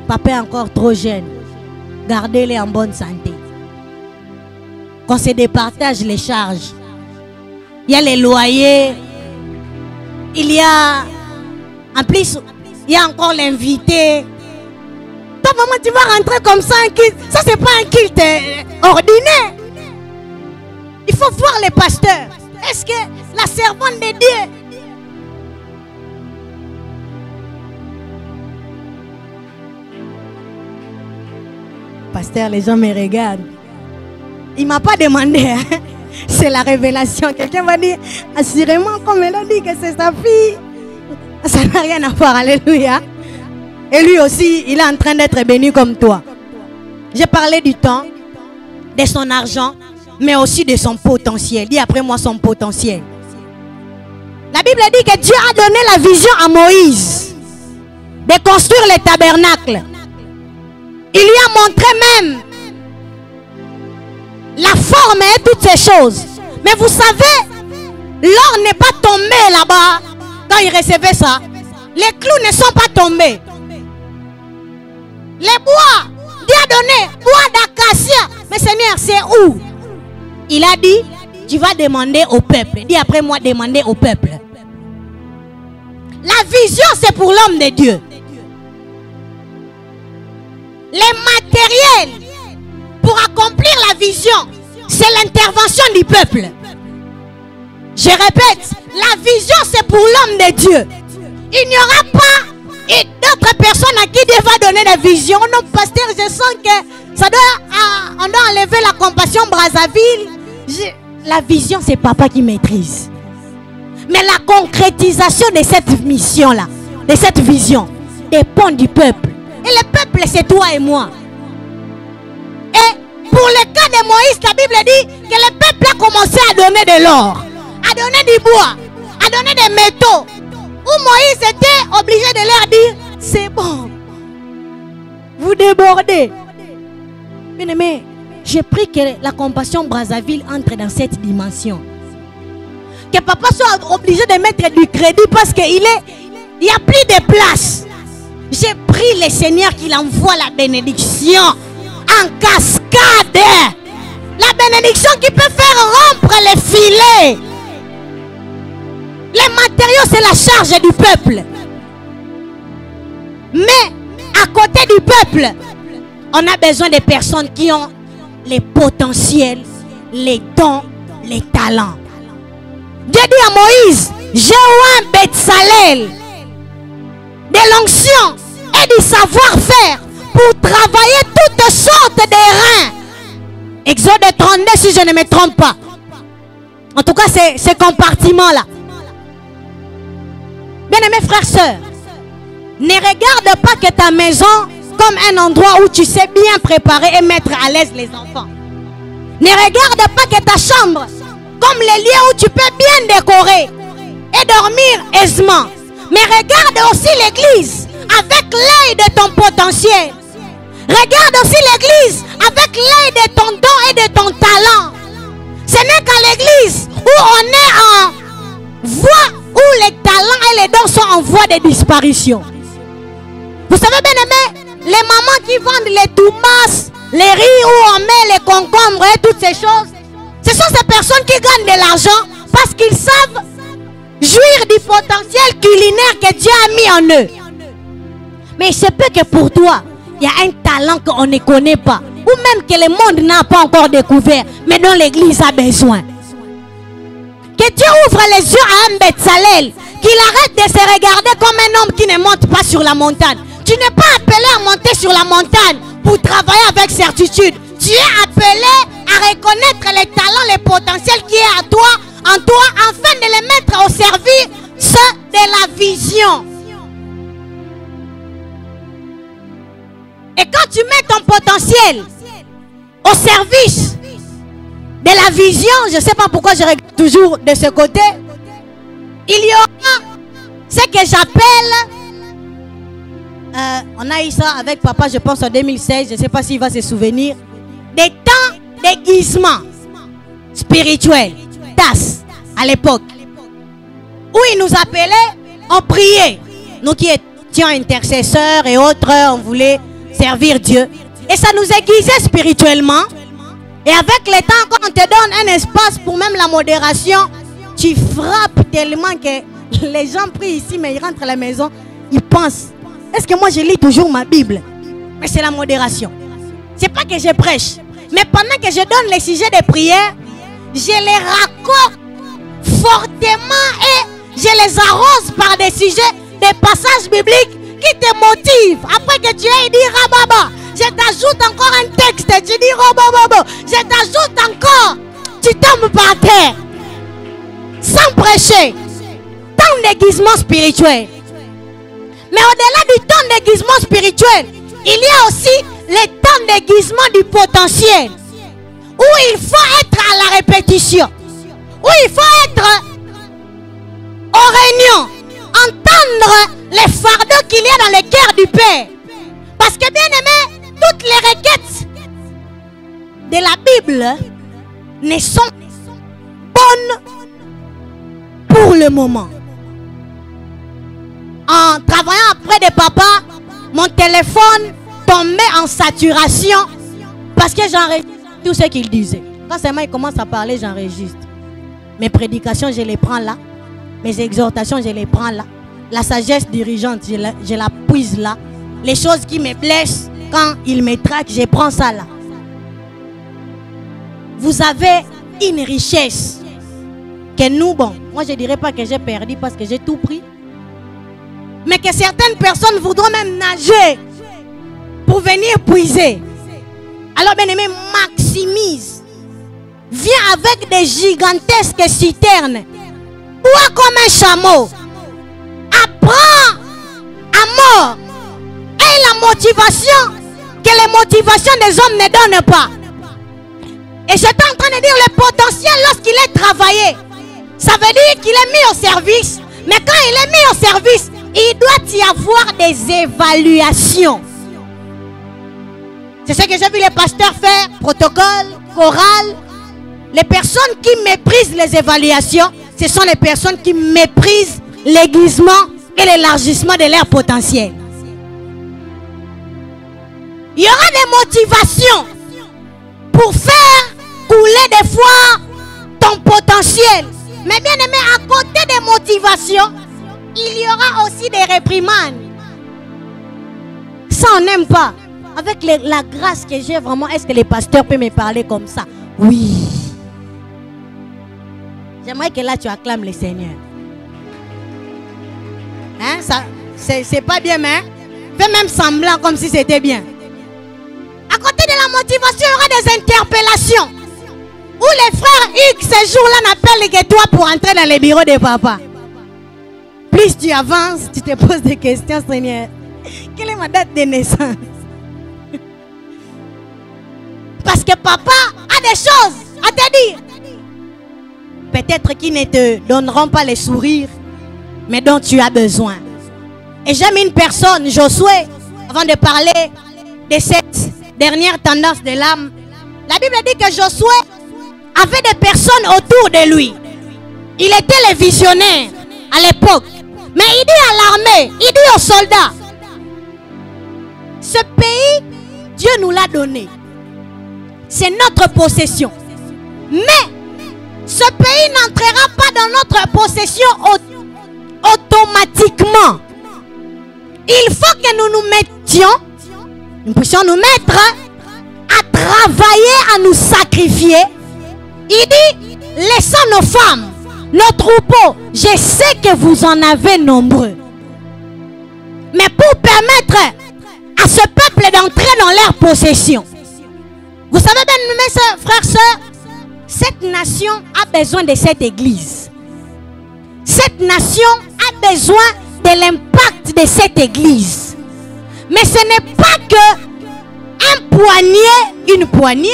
Papa est encore trop jeune. Gardez-les en bonne santé. Qu'on se départage les charges. Il y a les loyers. Il y a... En plus, il y a encore l'invité. Toi, maman, tu vas rentrer comme ça, un culte. Ça, c'est pas un culte ordinaire. Il faut voir les pasteurs. Est-ce que la servante de Dieu... Pasteur, les gens me regardent. Il ne m'a pas demandé. Hein? C'est la révélation. Quelqu'un va dire, assurément, comme elle a dit que c'est sa fille. Ça n'a rien à voir. Alléluia. Et lui aussi, il est en train d'être béni comme toi. J'ai parlé du temps, de son argent, mais aussi de son potentiel. Dis après moi son potentiel. La Bible dit que Dieu a donné la vision à Moïse de construire le tabernacle. Il lui a montré même la forme et toutes ces choses. Mais vous savez, l'or n'est pas tombé là-bas quand il recevait ça. Les clous ne sont pas tombés. Les bois, Dieu a donné bois d'acacia. Mais Seigneur, c'est où? Il a dit, tu vas demander au peuple. Dis après moi, demander au peuple. La vision, c'est pour l'homme de Dieu. Les matériels pour accomplir la vision, c'est l'intervention du peuple. Je répète, la vision c'est pour l'homme de Dieu. Il n'y aura pas d'autres personnes à qui Dieu va donner la vision. Non, pasteur, je sens que ça doit, on doit enlever la compassion Brazzaville. La vision c'est papa qui maîtrise. Mais la concrétisation de cette mission-là, de cette vision, dépend du peuple. Et le peuple, c'est toi et moi. Et pour le cas de Moïse, la Bible dit que le peuple a commencé à donner de l'or, à donner du bois, à donner des métaux. Où Moïse était obligé de leur dire, c'est bon, vous débordez. Bien aimé, j'ai pris que la compassion Brazzaville entre dans cette dimension. Que papa soit obligé de mettre du crédit parce qu'il n'y a plus de place. J'ai pris le Seigneur qu'il envoie la bénédiction en cascade. La bénédiction qui peut faire rompre les filets. Les matériaux, c'est la charge du peuple. Mais à côté du peuple, on a besoin de personnes qui ont les potentiels, les dons, les talents. Dieu dit à Moïse, Jéhoam Betsalel, de l'onction et du savoir-faire pour travailler toutes sortes de reins. Exode 32 si je ne me trompe pas. En tout cas, c'est ce compartiment-là. Bien-aimés frères, sœurs, ne regarde pas que ta maison comme un endroit où tu sais bien préparer et mettre à l'aise les enfants. Ne regarde pas que ta chambre comme les lieux où tu peux bien décorer et dormir aisément. Mais regarde aussi l'église avec l'œil de ton potentiel. Regarde aussi l'église avec l'œil de ton don et de ton talent. Ce n'est qu'à l'église où on est en voie, où les talents et les dons sont en voie de disparition. Vous savez bien aimé, les mamans qui vendent les toumas, les riz où on met les concombres et toutes ces choses, ce sont ces personnes qui gagnent de l'argent parce qu'ils savent jouir du potentiel culinaire que Dieu a mis en eux. Mais il se peut que pour toi, il y a un talent qu'on ne connaît pas, ou même que le monde n'a pas encore découvert, mais dont l'église a besoin. Que Dieu ouvre les yeux à un Betsalel, qu'il arrête de se regarder comme un homme qui ne monte pas sur la montagne. Tu n'es pas appelé à monter sur la montagne pour travailler avec certitude. Tu es appelé à reconnaître les talents, les potentiels qui est en toi, afin de les mettre au service de la vision. Et quand tu mets ton potentiel au service de la vision, je ne sais pas pourquoi je regarde toujours de ce côté, il y aura ce que j'appelle, on a eu ça avec papa, je pense en 2016, je ne sais pas s'il va se souvenir, des temps d'aiguisement spirituel, TAS, à l'époque, où il nous appelait, on priait, nous qui étions intercesseurs et autres, on voulait servir Dieu, et ça nous aiguisait spirituellement. Et avec le temps, quand on te donne un espace pour même la modération, tu frappes tellement que les gens prient ici, mais ils rentrent à la maison, ils pensent, est-ce que moi je lis toujours ma Bible? Mais c'est la modération. C'est pas que je prêche, mais pendant que je donne les sujets de prière, je les raccorde fortement et je les arrose par des sujets, des passages bibliques qui te motivent. Après que tu aies dit Rababa, je t'ajoute encore un texte, tu dis Robobabo, je t'ajoute encore, tu tombes par terre. Sans prêcher. Temps d'aiguisement spirituel. Mais au-delà du temps d'aiguisement spirituel, il y a aussi le temps d'aiguisement du potentiel. Où il faut être à la répétition. Où il faut être aux réunions. Entendre les fardeaux qu'il y a dans le cœur du Père. Parce que bien aimé, toutes les requêtes de la Bible ne sont bonnes pour le moment. En travaillant après de papa, mon téléphone tombait en saturation parce que j'enregistre tout ce qu'il disait. Quand seulement il commence à parler, j'enregistre. Mes prédications, je les prends là. Mes exhortations, je les prends là. La sagesse dirigeante, je la puise là. Les choses qui me blessent, quand il me traque, je prends ça là. Vous avez une richesse que nous, bon, moi je ne dirais pas que j'ai perdu parce que j'ai tout pris. Mais que certaines personnes voudront même nager pour venir puiser. Alors bien aimé, maximise. Viens avec des gigantesques citernes. Bois comme un chameau. Apprends à mort. Et la motivation que les motivations des hommes ne donnent pas. Et j'étais en train de dire le potentiel lorsqu'il est travaillé. Ça veut dire qu'il est mis au service. Mais quand il est mis au service, il doit y avoir des évaluations. C'est ce que j'ai vu les pasteurs faire. Protocole, chorale. Les personnes qui méprisent les évaluations, ce sont les personnes qui méprisent l'aiguisement et l'élargissement de leur potentiel. Il y aura des motivations pour faire couler des fois ton potentiel. Mais bien aimé, à côté des motivations, il y aura aussi des réprimandes. Ça, on n'aime pas. Avec la grâce que j'ai vraiment, est-ce que les pasteurs peuvent me parler comme ça? Oui. J'aimerais que là, tu acclames le Seigneur. hein? C'est pas bien, mais fais même semblant comme si c'était bien. À côté de la motivation, il y aura des interpellations. Où les frères X, ces jours-là, n'appellent que toi pour entrer dans les bureaux de papa. Plus tu avances, tu te poses des questions, Seigneur. Quelle est ma date de naissance? Parce que papa a des choses à te dire. Peut-être qu'ils ne te donneront pas les sourires, mais dont tu as besoin. Et j'aime une personne, Josué, avant de parler de cette dernière tendance de l'âme. La Bible dit que Josué avait des personnes autour de lui. Il était le visionnaire à l'époque. Mais il dit à l'armée, il dit aux soldats, ce pays, Dieu nous l'a donné. C'est notre possession. Mais ce pays n'entrera pas dans notre possession automatiquement. Il faut que nous nous mettions, nous puissions nous mettre à travailler, à nous sacrifier. Il dit, laissons nos femmes, nos troupeaux. Je sais que vous en avez nombreux. Mais pour permettre à ce peuple d'entrer dans leur possession. Vous savez bien, mes frères, sœurs, cette nation a besoin de cette église. Cette nation a besoin de l'impact de cette église. Mais ce n'est pas que une poignée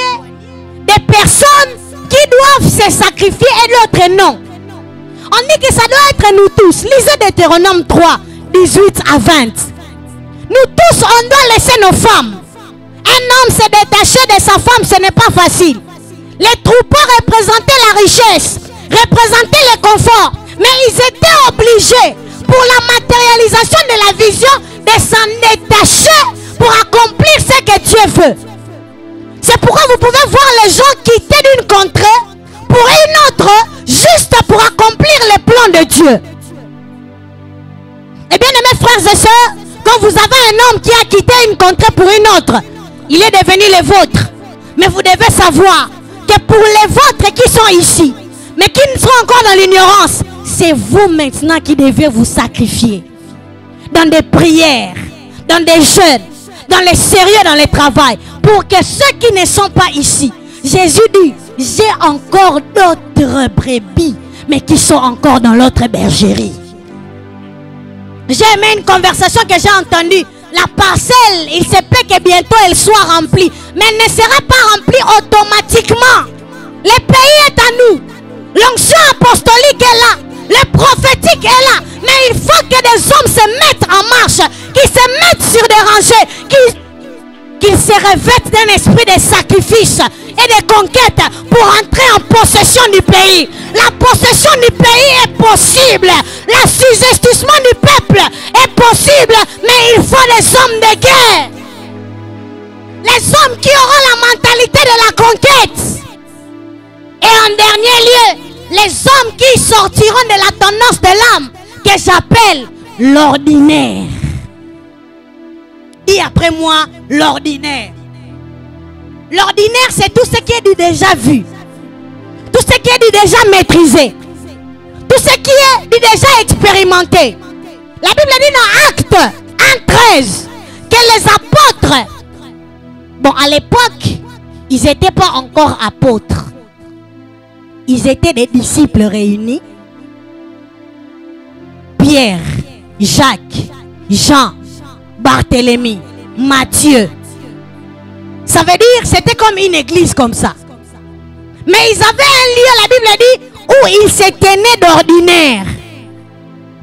de personnes qui doivent se sacrifier et l'autre non. On dit que ça doit être nous tous. Lisez Deutéronome 3, 18 à 20. Nous tous, on doit laisser nos femmes. Un homme se détacher de sa femme, ce n'est pas facile. Les troupeaux représentaient la richesse, représentaient le confort. Mais ils étaient obligés, pour la matérialisation de la vision, de s'en détacher pour accomplir ce que Dieu veut. C'est pourquoi vous pouvez voir les gens quitter d'une contrée pour une autre, juste pour accomplir les plans de Dieu. Et bien aimés frères et sœurs, quand vous avez un homme qui a quitté une contrée pour une autre, il est devenu le vôtre. Mais vous devez savoir que pour les vôtres qui sont ici, mais qui ne sont encore dans l'ignorance, c'est vous maintenant qui devez vous sacrifier. Dans des prières, dans des jeûnes, dans le sérieux, dans le travail. Pour que ceux qui ne sont pas ici, Jésus dit, j'ai encore d'autres brebis, mais qui sont encore dans l'autre bergerie. J'ai aimé une conversation que j'ai entendue. La parcelle, il se peut que bientôt elle soit remplie. Mais elle ne sera pas remplie automatiquement. Le pays est à nous. L'onction apostolique est là. Le prophétique est là. Mais il faut que des hommes se mettent en marche. Qui se mettent sur des rangées. Qu'ils se revêtent d'un esprit de sacrifice et de conquête pour entrer en possession du pays. La possession du pays est possible. L'assujettissement du peuple est possible. Mais il faut des hommes de guerre. Les hommes qui auront la mentalité de la conquête. Et en dernier lieu, les hommes qui sortiront de la tendance de l'âme que j'appelle l'ordinaire. Dis après moi, l'ordinaire. L'ordinaire, c'est tout ce qui est déjà vu. Tout ce qui est déjà maîtrisé. Tout ce qui est déjà expérimenté. La Bible dit dans Actes 1:13 que les apôtres, bon à l'époque, ils n'étaient pas encore apôtres. Ils étaient des disciples réunis. Pierre, Jacques, Jean, Barthélemy, Matthieu. Ça veut dire c'était comme une église comme ça. Mais ils avaient un lieu, la Bible dit, où ils se tenaient d'ordinaire.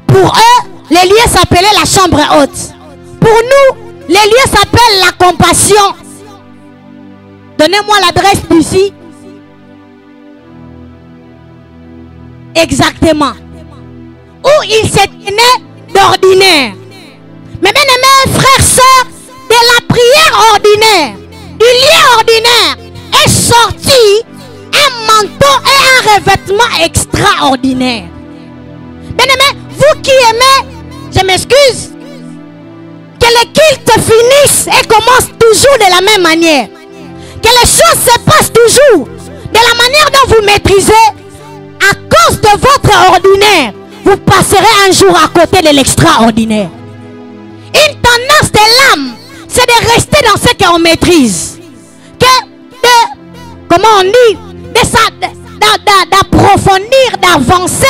Pour eux, le lieu s'appelait la chambre haute. Pour nous, le lieu s'appelle la compassion. Donnez-moi l'adresse d'ici. Exactement. Où ils se tenaient d'ordinaire. Mais bien aimés frères, sœurs, de la prière ordinaire, du lieu ordinaire, est sorti un manteau et un revêtement extraordinaire. Bien aimés, vous qui aimez, je m'excuse, que les cultes finissent et commencent toujours de la même manière. Que les choses se passent toujours de la manière dont vous maîtrisez. À cause de votre ordinaire, vous passerez un jour à côté de l'extraordinaire. Une tendance de l'âme, c'est de rester dans ce qu'on maîtrise. Comment on dit, d'approfondir, d'avancer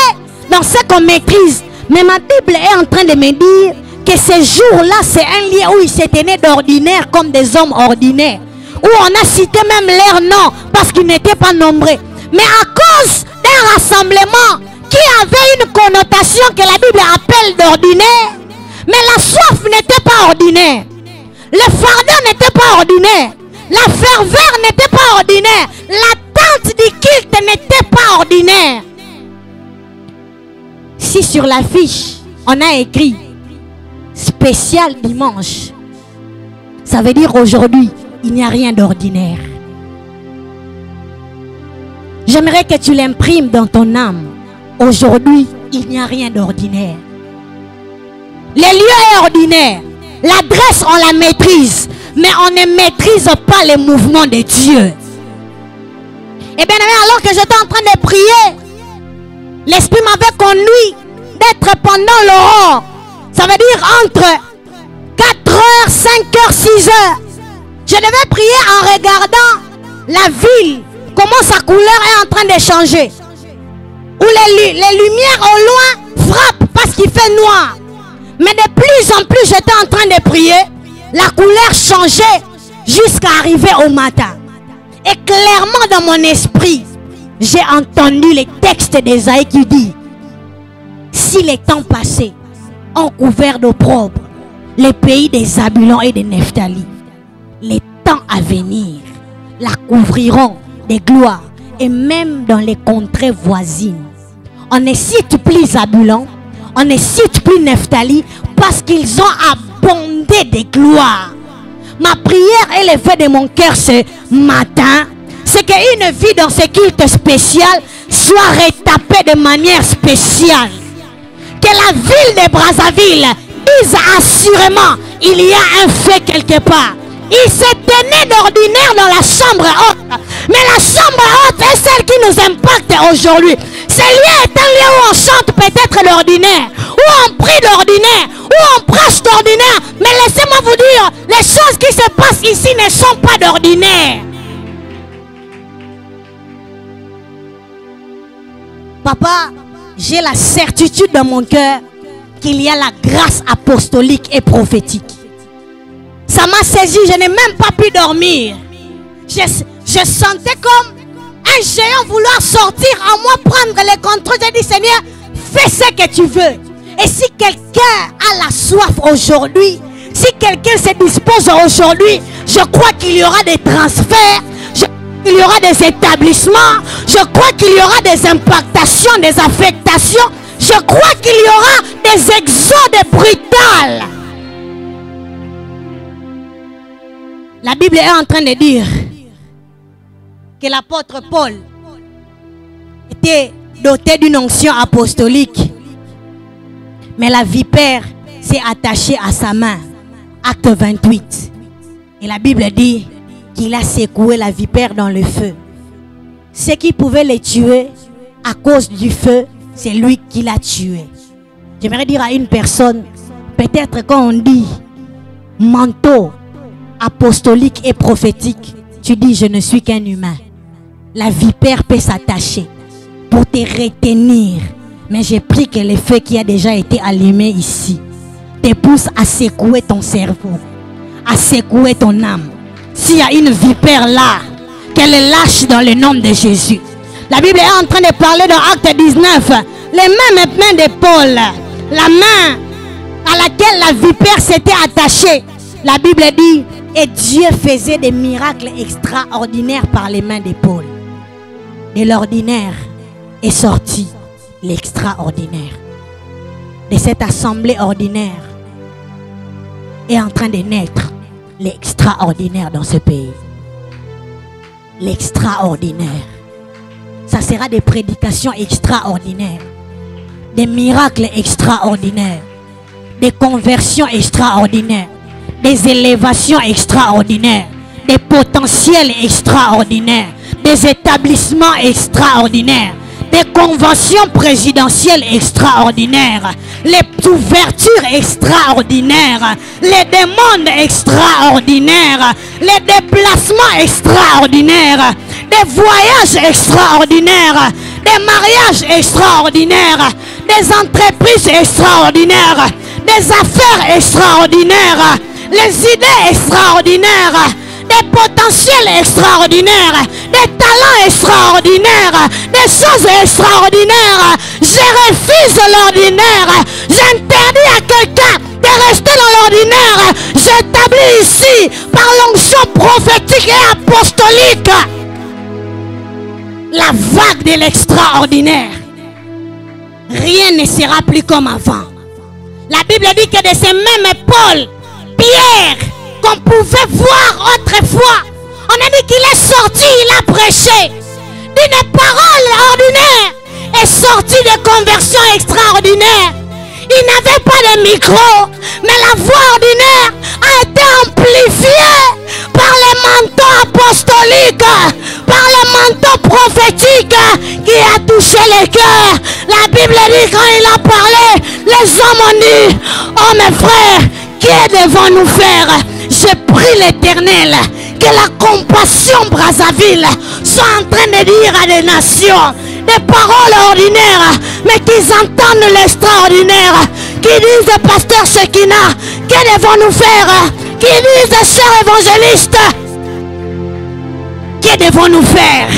dans ce qu'on maîtrise. Mais ma Bible est en train de me dire que ce jour-là, c'est un lieu où ils se tenaient d'ordinaire comme des hommes ordinaires. Où on a cité même leur nom parce qu'ils n'étaient pas nombreux. Mais à cause d'un rassemblement qui avait une connotation que la Bible appelle d'ordinaire, mais la soif n'était pas ordinaire. Le fardeau n'était pas ordinaire. La ferveur n'était pas ordinaire. L'attente du culte n'était pas ordinaire. Si sur l'affiche, on a écrit spécial dimanche, ça veut dire aujourd'hui, il n'y a rien d'ordinaire. J'aimerais que tu l'imprimes dans ton âme. Aujourd'hui, il n'y a rien d'ordinaire. Les lieux sont ordinaires. L'adresse, on la maîtrise. Mais on ne maîtrise pas les mouvements de Dieu. Et bien, alors que j'étais en train de prier, l'Esprit m'avait conduit d'être pendant l'aurore. Ça veut dire entre 4h, 5h, 6h. Je devais prier en regardant la ville, comment sa couleur est en train de changer. Où les lumières au loin frappent parce qu'il fait noir. Mais de plus en plus, j'étais en train de prier. La couleur changeait jusqu'à arriver au matin. Et clairement dans mon esprit, j'ai entendu les textes d'Ésaïe qui dit: si les temps passés ont couvert d'opprobre les pays des Zabulon et des Nephtali, les temps à venir la couvriront de gloire. Et même dans les contrées voisines, on ne cite plus Zabulon, on ne cite plus Nephtali, parce qu'ils ont abondé de gloire. Ma prière et le vœu de mon cœur ce matin, c'est qu'une vie dans ce culte spécial soit retapée de manière spéciale. Que la ville de Brazzaville dise assurément: il y a un fait quelque part. Il se tenait d'ordinaire dans la chambre haute. Mais la chambre haute est celle qui nous impacte aujourd'hui. Ce lieu est un lieu où on chante peut-être l'ordinaire, où on prie l'ordinaire, où on prêche l'ordinaire. Mais laissez-moi vous dire, les choses qui se passent ici ne sont pas d'ordinaire. Papa, j'ai la certitude dans mon cœur qu'il y a la grâce apostolique et prophétique. Ça m'a saisi, je n'ai même pas pu dormir. Je sentais comme un géant vouloir sortir en moi, prendre le contrôle. J'ai dit: Seigneur, fais ce que tu veux. Et si quelqu'un a la soif aujourd'hui, si quelqu'un se dispose aujourd'hui, je crois qu'il y aura des transferts, il y aura des établissements, je crois qu'il y aura des impactations, des affectations, je crois qu'il y aura des exodes brutales. La Bible est en train de dire que l'apôtre Paul était doté d'une onction apostolique. Mais la vipère s'est attachée à sa main. Acte 28. Et la Bible dit qu'il a secoué la vipère dans le feu. Ce qui pouvait les tuer à cause du feu, c'est lui qui l'a tué. J'aimerais dire à une personne, peut-être quand on dit manteau apostolique et prophétique, tu dis: je ne suis qu'un humain. La vipère peut s'attacher pour te retenir. Mais j'ai pris que le feu qui a déjà été allumé ici te pousse à secouer ton cerveau, à secouer ton âme. S'il y a une vipère là, qu'elle lâche dans le nom de Jésus. La Bible est en train de parler dans Acte 19. Les mêmes mains de Paul, la main à laquelle la vipère s'était attachée. La Bible dit: et Dieu faisait des miracles extraordinaires par les mains de Paul. De l'ordinaire est sorti l'extraordinaire. De cette assemblée ordinaire est en train de naître l'extraordinaire dans ce pays. L'extraordinaire. Ça sera des prédications extraordinaires, des miracles extraordinaires, des conversions extraordinaires, des élévations extraordinaires, des potentiels extraordinaires, des établissements extraordinaires, des conventions présidentielles extraordinaires, les ouvertures extraordinaires, les demandes extraordinaires, les déplacements extraordinaires, des voyages extraordinaires, des mariages extraordinaires, des entreprises extraordinaires, des affaires extraordinaires, les idées extraordinaires, des potentiels extraordinaires, des talents extraordinaires, des choses extraordinaires. Je refuse l'ordinaire. J'interdis à quelqu'un de rester dans l'ordinaire. J'établis ici, par l'onction prophétique et apostolique, la vague de l'extraordinaire. Rien ne sera plus comme avant. La Bible dit que de ces mêmes épaules, Pierre, qu'on pouvait voir autrefois, on a dit qu'il est sorti, il a prêché d'une parole ordinaire et sorti de conversion extraordinaire. Il n'avait pas de micro, mais la voix ordinaire a été amplifiée par les manteaux apostoliques, par les manteaux prophétiques qui a touché les cœurs. La Bible dit quand il a parlé, les hommes ont dit, oh mes frères, qui devons-nous faire? Je prie l'Éternel que la compassion Brazzaville soit en train de dire à des nations des paroles ordinaires, mais qu'ils entendent l'extraordinaire, qui disent pasteur Shekina, que devons-nous faire? Qui disent sœur évangéliste, que devons-nous faire?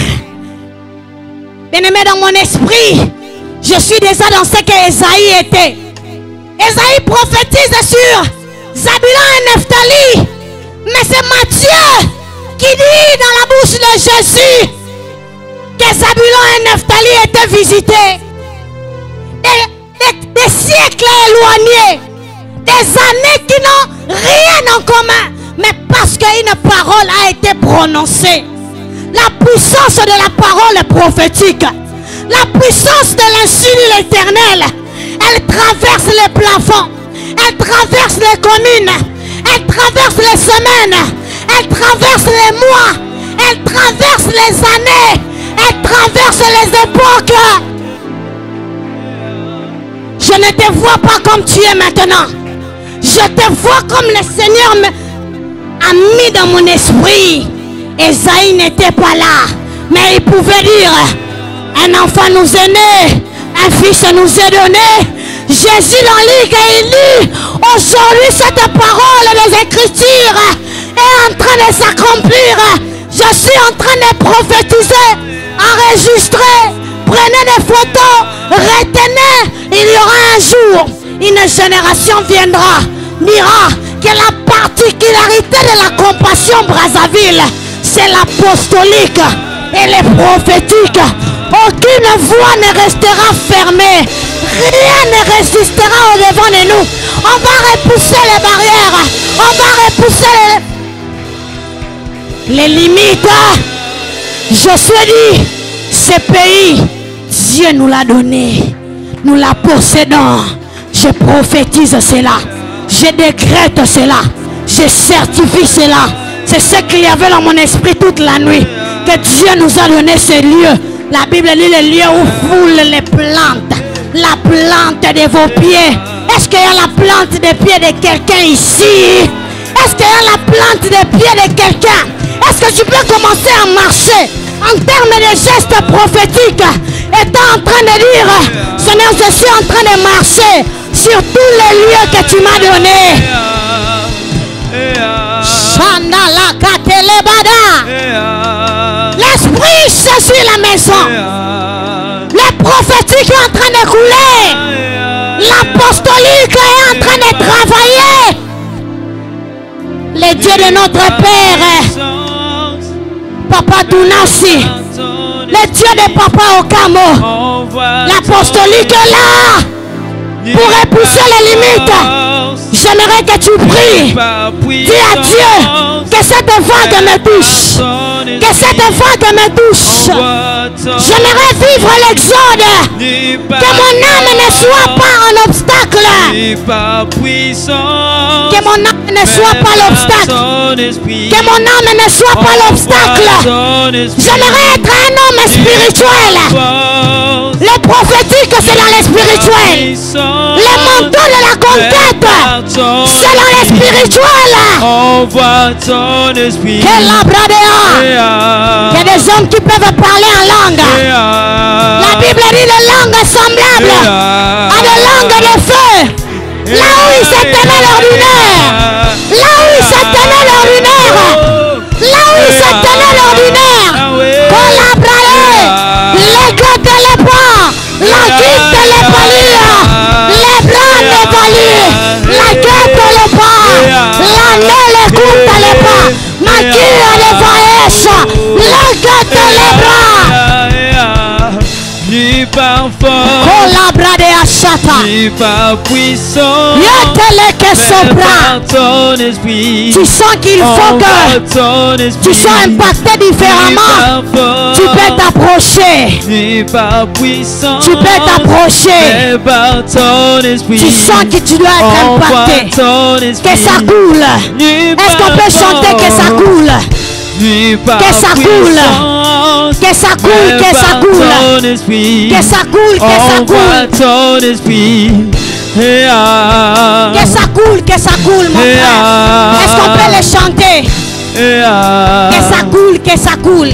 Bien-aimé, dans mon esprit, je suis déjà dans ce que Esaïe était. Esaïe prophétise sur Zabulon et Nephtali, mais c'est Matthieu qui dit dans la bouche de Jésus que Zabulon et Nephtali étaient visités. Des siècles éloignés, des années qui n'ont rien en commun, mais parce qu'une parole a été prononcée. La puissance de la parole prophétique, la puissance de l'insu de l'Éternel, elle traverse les plafonds, elle traverse les communes, elle traverse les semaines, elle traverse les mois, elle traverse les années, elle traverse les époques. Je ne te vois pas comme tu es maintenant. Je te vois comme le Seigneur a mis dans mon esprit. Esaïe n'était pas là, mais il pouvait dire, un enfant nous est né, un fils nous est donné. Jésus dans lui, il lit, aujourd'hui cette parole des Écritures est en train de s'accomplir. Je suis en train de prophétiser, enregistrer, prenez des photos, retenez, il y aura un jour, une génération viendra, dira que la particularité de la compassion Brazzaville, c'est l'apostolique et les prophétiques. Aucune voix ne restera fermée. Rien ne résistera au-devant de nous. On va repousser les barrières. On va repousser les limites. Je suis dit, ce pays, Dieu nous l'a donné. Nous la possédons. Je prophétise cela. Je décrète cela. Je certifie cela. C'est ce qu'il y avait dans mon esprit toute la nuit. Que Dieu nous a donné ce lieu. La Bible dit le lieu où foulent les plantes. La plante de vos pieds. Est-ce qu'il y a la plante des pieds de quelqu'un ici? Est-ce qu'il y a la plante des pieds de quelqu'un? Est-ce que tu peux commencer à marcher en termes de gestes prophétiques, étant en train de dire, Seigneur, je suis en train de marcher sur tous les lieux que tu m'as donnés. L'esprit saisit la maison. Le prophétique est en train de couler. L'apostolique est en train de travailler. Le Dieu de notre Père, Papa Tounassi, le Dieu de Papa Okamo, l'apostolique est là pour repousser les limites. J'aimerais que tu pries. Dis à Dieu que cette vague me touche. Que cette vague me touche. J'aimerais vivre l'exode. Que mon âme ne soit pas un obstacle. Que mon âme ne soit pas l'obstacle. Que mon âme ne soit pas l'obstacle. J'aimerais être un homme spirituel. Le prophétique, c'est dans le spirituel. Le manteau de la conquête, c'est dans le spirituel. Envoie ton esprit. Quel labradéa. Il y a des hommes qui peuvent parler en langue. La Bible dit de langues semblables à des langues de feu. Là où il s'est tenu l'ordinaire. Là où il s'est tenu l'ordinaire. Là où il s'est tenu l'ordinaire. Pour la brailler. Les gouttes de l'époux. La guide de l'épaulure. Les bras de l'épaulure. La guette de l'époux. La nez, les gouttes de l'époux. Ma cure de voyage. La guette de l'époux. Ni par force, ni par puissance, mais par ton esprit. Tu sens qu'il faut que tu sois impacté différemment. Tu peux t'approcher. Ni par puissance, Tu peux t'approcher. mais par ton esprit. Tu sens que tu dois être impacté. Que ça coule. Est-ce qu'on peut chanter que ça coule? Que ça coule. Que ça coule, que ça coule. Que ça coule, que ça coule. Que ça coule, que ça coule, mon frère. Est-ce qu'on peut le chanter? Que ça coule, que ça coule.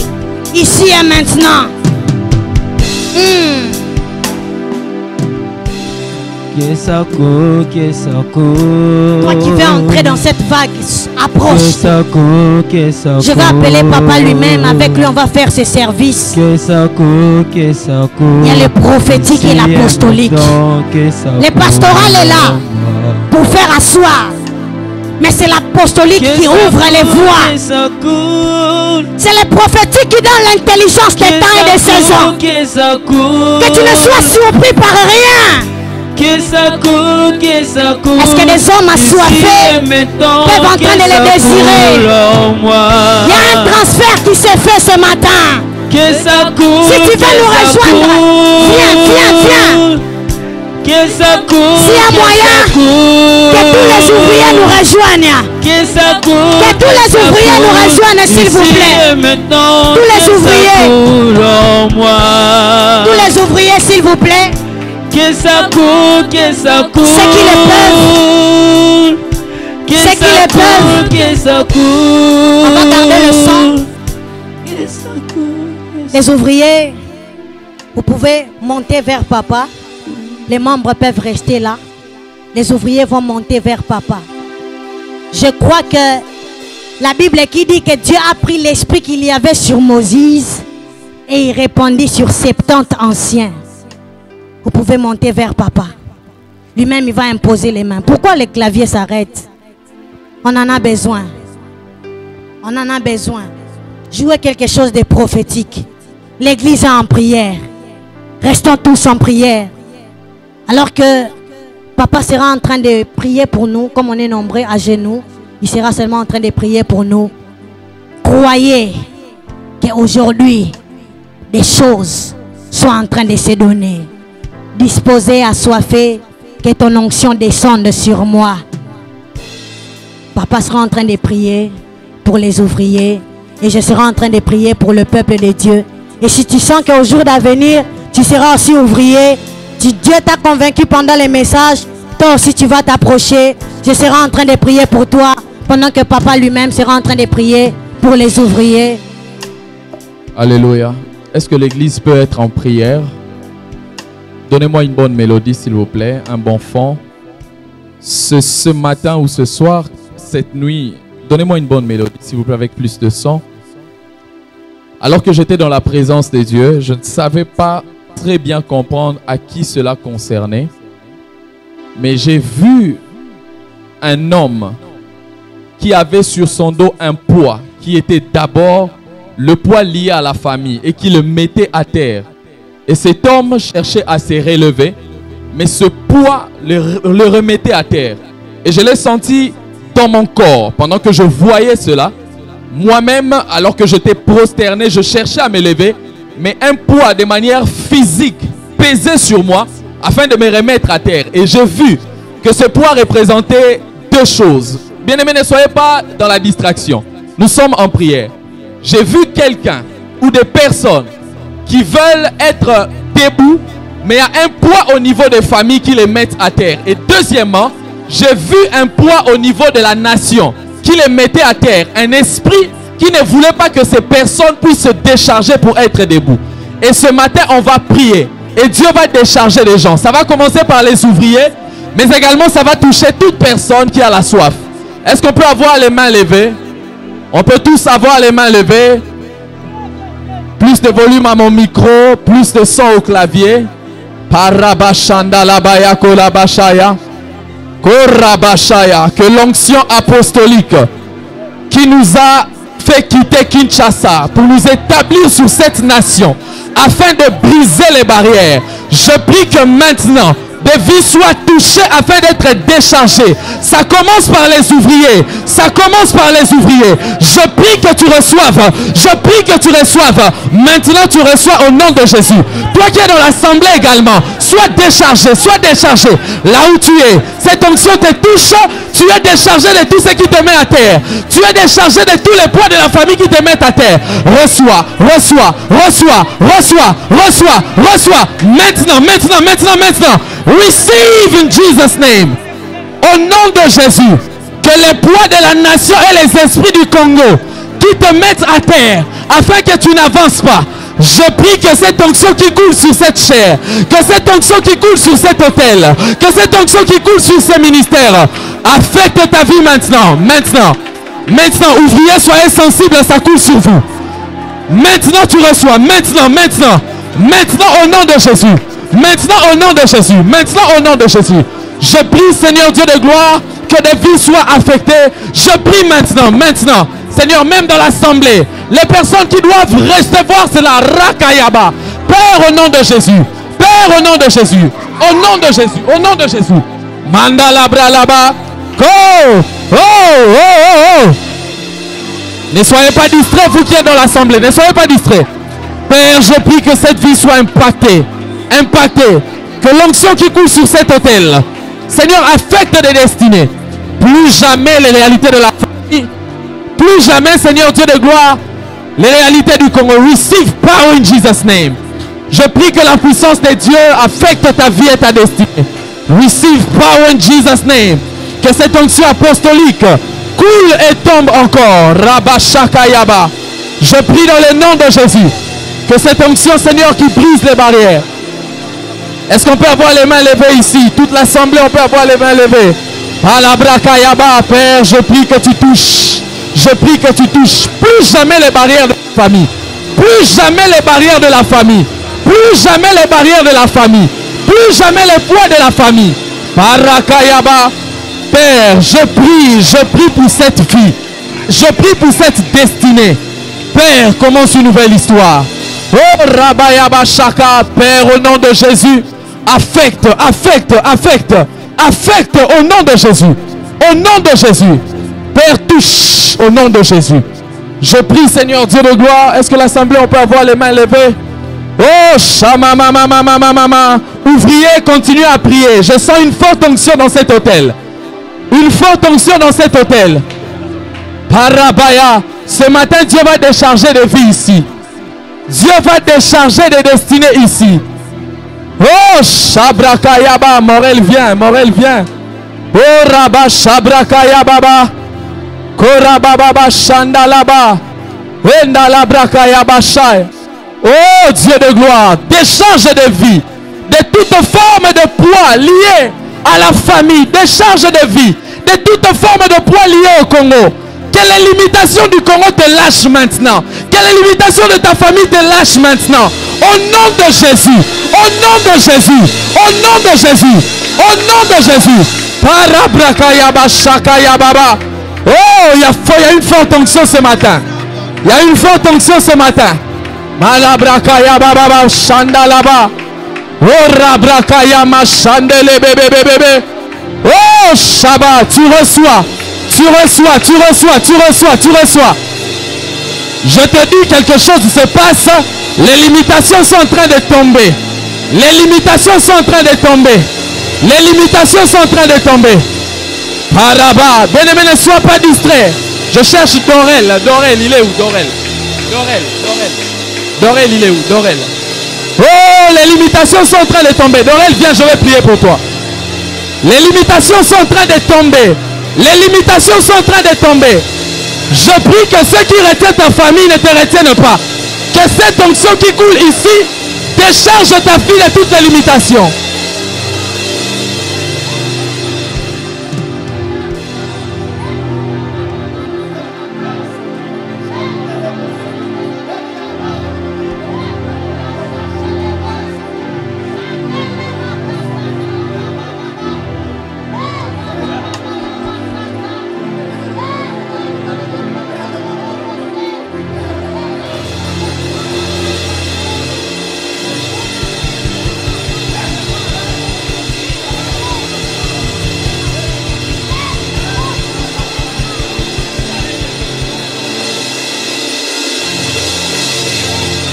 Ici et maintenant. Que ça coule, que ça coule. Toi qui veux entrer dans cette vague, approche. Que ça coule, que ça coule. Je vais appeler papa lui-même. Avec lui, on va faire ses services. Que ça coule, que ça coule. Il y a le prophétique et l'apostolique. Le pastoral est là pour faire asseoir. Mais c'est l'apostolique qui ouvre les voies. C'est le prophétique qui donne l'intelligence des temps et des saisons. Que tu ne sois surpris par rien. Est-ce que des hommes assoiffés peuvent entendre les désirer? Il y a un transfert qui s'est fait ce matin. Si tu veux nous rejoindre, viens. S'il y a moyen que tous les ouvriers nous rejoignent. Que tous les ouvriers nous rejoignent, s'il vous plaît. Tous les ouvriers. Tous les ouvriers, s'il vous plaît. Que ça coule, que ça coule. Ceux qui le peuvent. Que ça coule. On va garder le son. Les ouvriers, vous pouvez monter vers papa. Les membres peuvent rester là. Les ouvriers vont monter vers papa. Je crois que la Bible qui dit que Dieu a pris l'esprit qu'il y avait sur Moïse et il répandit sur 70 anciens. Vous pouvez monter vers papa. Lui-même, il va imposer les mains. Pourquoi le clavier s'arrête? On en a besoin. On en a besoin. Jouez quelque chose de prophétique. L'église est en prière. Restons tous en prière. Alors que papa sera en train de prier pour nous, comme on est nombreux à genoux, il sera seulement en train de prier pour nous. Croyez qu'aujourd'hui, des choses sont en train de se donner. Disposé, assoiffé, que ton onction descende sur moi. Papa sera en train de prier pour les ouvriers et je serai en train de prier pour le peuple de Dieu. Et si tu sens qu'au jour d'avenir, tu seras aussi ouvrier, si Dieu t'a convaincu pendant les messages, toi aussi tu vas t'approcher. Je serai en train de prier pour toi pendant que papa lui-même sera en train de prier pour les ouvriers. Alléluia. Est-ce que l'église peut être en prière? Donnez-moi une bonne mélodie, s'il vous plaît, un bon fond. Ce matin ou ce soir, cette nuit, donnez-moi une bonne mélodie, s'il vous plaît, avec plus de son. Alors que j'étais dans la présence de Dieu, je ne savais pas très bien comprendre à qui cela concernait. Mais j'ai vu un homme qui avait sur son dos un poids qui était d'abord le poids lié à la famille et qui le mettait à terre. Et cet homme cherchait à se relever, mais ce poids le remettait à terre. Et je l'ai senti dans mon corps pendant que je voyais cela. Moi-même, alors que j'étais prosterné, je cherchais à me lever, mais un poids de manière physique pesait sur moi afin de me remettre à terre. Et j'ai vu que ce poids représentait deux choses. Bien-aimés, ne soyez pas dans la distraction. Nous sommes en prière. J'ai vu quelqu'un ou des personnes qui veulent être debout Mais il y a un poids au niveau des familles qui les mettent à terre. Et deuxièmement, j'ai vu un poids au niveau de la nation qui les mettait à terre. Un esprit qui ne voulait pas que ces personnes puissent se décharger pour être debout. Et ce matin, on va prier. Et Dieu va décharger les gens. Ça va commencer par les ouvriers, mais également ça va toucher toute personne qui a la soif. Est-ce qu'on peut avoir les mains levées? On peut tous avoir les mains levées. Plus de volume à mon micro, plus de son au clavier. Parabashanda labaya kolabashaya. Korabashaya. Que l'onction apostolique qui nous a fait quitter Kinshasa pour nous établir sur cette nation afin de briser les barrières. Je prie que maintenant des vies soient touchées afin d'être déchargées. Ça commence par les ouvriers. Ça commence par les ouvriers. Je prie que tu reçoives. Je prie que tu reçoives. Maintenant tu reçois au nom de Jésus. Toi qui es dans l'assemblée également, sois déchargé, sois déchargé. Là où tu es, cette onction te touche. Tu es déchargé de tout ce qui te met à terre. Tu es déchargé de tous les poids de la famille qui te mettent à terre. Reçois, reçois, reçois, reçois, reçois, reçois. Maintenant, maintenant, maintenant, maintenant. Receive in Jesus' name. Au nom de Jésus, que les poids de la nation et les esprits du Congo qui te mettent à terre afin que tu n'avances pas. Je prie que cette onction qui coule sur cette chair, que cette onction qui coule sur cet hôtel, que cette onction qui coule sur ce ministère affecte ta vie maintenant. Maintenant, maintenant, ouvriers, soyez sensibles, ça coule sur vous. Maintenant tu reçois, maintenant, maintenant, maintenant au nom de Jésus. Maintenant au nom de Jésus. Maintenant au nom de Jésus. Je prie, Seigneur Dieu de gloire, que des vies soient affectées. Je prie maintenant, maintenant. Seigneur, même dans l'assemblée, les personnes qui doivent recevoir, c'est la Rakayaba. Père, au nom de Jésus. Père, au nom de Jésus. Au nom de Jésus. Au nom de Jésus. Mandalabra là-bas. Oh, oh, oh, oh, oh. Ne soyez pas distraits, vous qui êtes dans l'assemblée. Ne soyez pas distraits. Père, je prie que cette vie soit impactée. Impactée. Que l'onction qui coule sur cet hôtel, Seigneur, affecte des destinées. Plus jamais les réalités de la famille. Plus jamais, Seigneur Dieu de gloire, les réalités du Congo. Receive power in Jesus' name. Je prie que la puissance de Dieu affecte ta vie et ta destinée. Receive power in Jesus' name. Que cette onction apostolique coule et tombe encore. Rabashakayaba. Je prie dans le nom de Jésus. Que cette onction, Seigneur, qui brise les barrières. Est-ce qu'on peut avoir les mains levées ici? Toute l'assemblée, on peut avoir les mains levées. Alabrakayaba, Père, je prie que tu touches. Je prie que tu touches. Plus jamais les barrières de la famille. Plus jamais les barrières de la famille. Plus jamais les barrières de la famille. Plus jamais les poids de la famille. Parakayaba. Père, je prie pour cette vie. Je prie pour cette destinée. Père, commence une nouvelle histoire. Oh Rabayaba Shaka, Père, au nom de Jésus, affecte, affecte, affecte, affecte au nom de Jésus. Au nom de Jésus. Père, touche au nom de Jésus. Je prie, Seigneur Dieu de gloire. Est-ce que l'assemblée, on peut avoir les mains levées? Oh, Shama, mama. Ouvriers, continuez à prier. Je sens une forte onction dans cet hôtel. Une forte onction dans cet hôtel. Parabaya. Ce matin, Dieu va décharger des vies ici. Dieu va décharger des destinées ici. Oh, Shabrakayaba. Morel vient, Morel vient. Oh, Rabba Shabrakayababa. Korababa Shandalaba. Endalabrakayaba Shai. Oh, Dieu de gloire, décharge de vie, de toute forme de poids lié à la famille, décharge de vie, de toute forme de poids lié au Congo. Que les limitations du Congo te lâchent maintenant. Que les limitations de ta famille te lâchent maintenant. Au nom de Jésus. Au nom de Jésus. Au nom de Jésus. Au nom de Jésus. Parabrakayaba Shakayababa. Oh, il y a une forte onction ce matin. Il y a une forte onction ce matin. Malabrakayababa Shandalaba. Oh, Rabrakayama Shandele bébé. Oh, Shabbat, tu reçois. Tu reçois, tu reçois, tu reçois, tu reçois. Je te dis quelque chose se passe. Les limitations sont en train de tomber. Les limitations sont en train de tomber. Les limitations sont en train de tomber. Paraba, bien-aimé, ne sois pas distrait. Je cherche Dorel. Dorel, il est où? Dorel, il est où? Dorel. Oh, les limitations sont en train de tomber. Dorel, viens, je vais prier pour toi. Les limitations sont en train de tomber. Les limitations sont en train de tomber. Je prie que ceux qui retiennent ta famille ne te retiennent pas. Que cette onction qui coule ici décharge ta fille de toutes les limitations.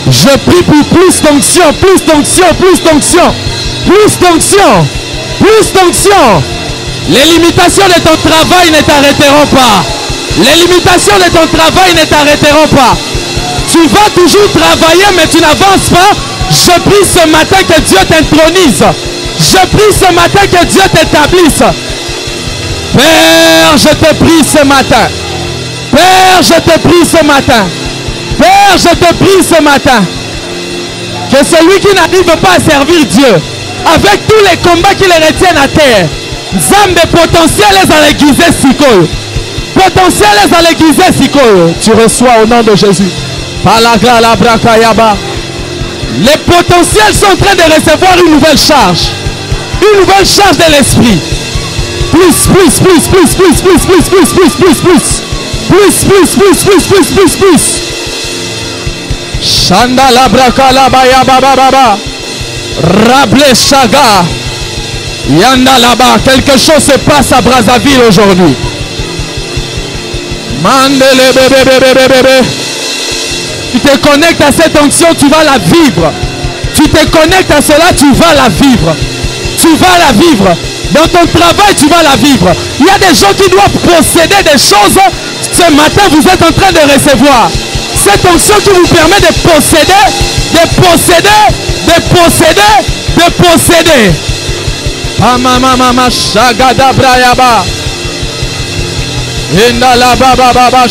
Je prie pour plus d'onction, plus d'onction, plus d'onction, plus d'onction, plus d'onction. Les limitations de ton travail ne t'arrêteront pas. Les limitations de ton travail ne t'arrêteront pas. Tu vas toujours travailler, mais tu n'avances pas. Je prie ce matin que Dieu t'intronise. Je prie ce matin que Dieu t'établisse. Père, je te prie ce matin. Père, je te prie ce matin. Père, je te prie ce matin que celui qui n'arrive pas à servir Dieu, avec tous les combats qui les retiennent à terre, Zambe potentiel à l'aiguiser Sikoyo. Potentiel à l'aiguiser Sikoyo. Tu reçois au nom de Jésus. Les potentiels sont en train de recevoir une nouvelle charge. Une nouvelle charge de l'esprit. Plus, plus, plus, plus, plus, plus, plus, plus, plus, plus, plus. Plus, plus, plus, plus, plus, plus, plus. Shanda la braka la baya baba baba. Rable Chaga. Yanda là-bas. Quelque chose se passe à Brazzaville aujourd'hui. Mandele bébé bébé bébé. Tu te connectes à cette onction, tu vas la vivre. Tu te connectes à cela, tu vas la vivre. Tu vas la vivre. Dans ton travail, tu vas la vivre. Il y a des gens qui doivent posséder des choses. Ce matin, vous êtes en train de recevoir cette onction qui vous permet de posséder, de posséder, de posséder, de posséder. Mama shagada brayaba. Indala baba baba.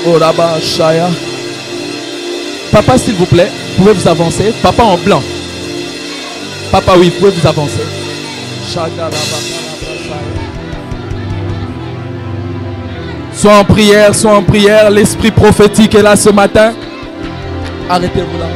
Oraba Shaya. Papa, s'il vous plaît, vous pouvez vous avancer. Papa en blanc. Papa, oui, vous pouvez vous avancer. Sois en prière. L'esprit prophétique est là ce matin. Arrêtez-vous là.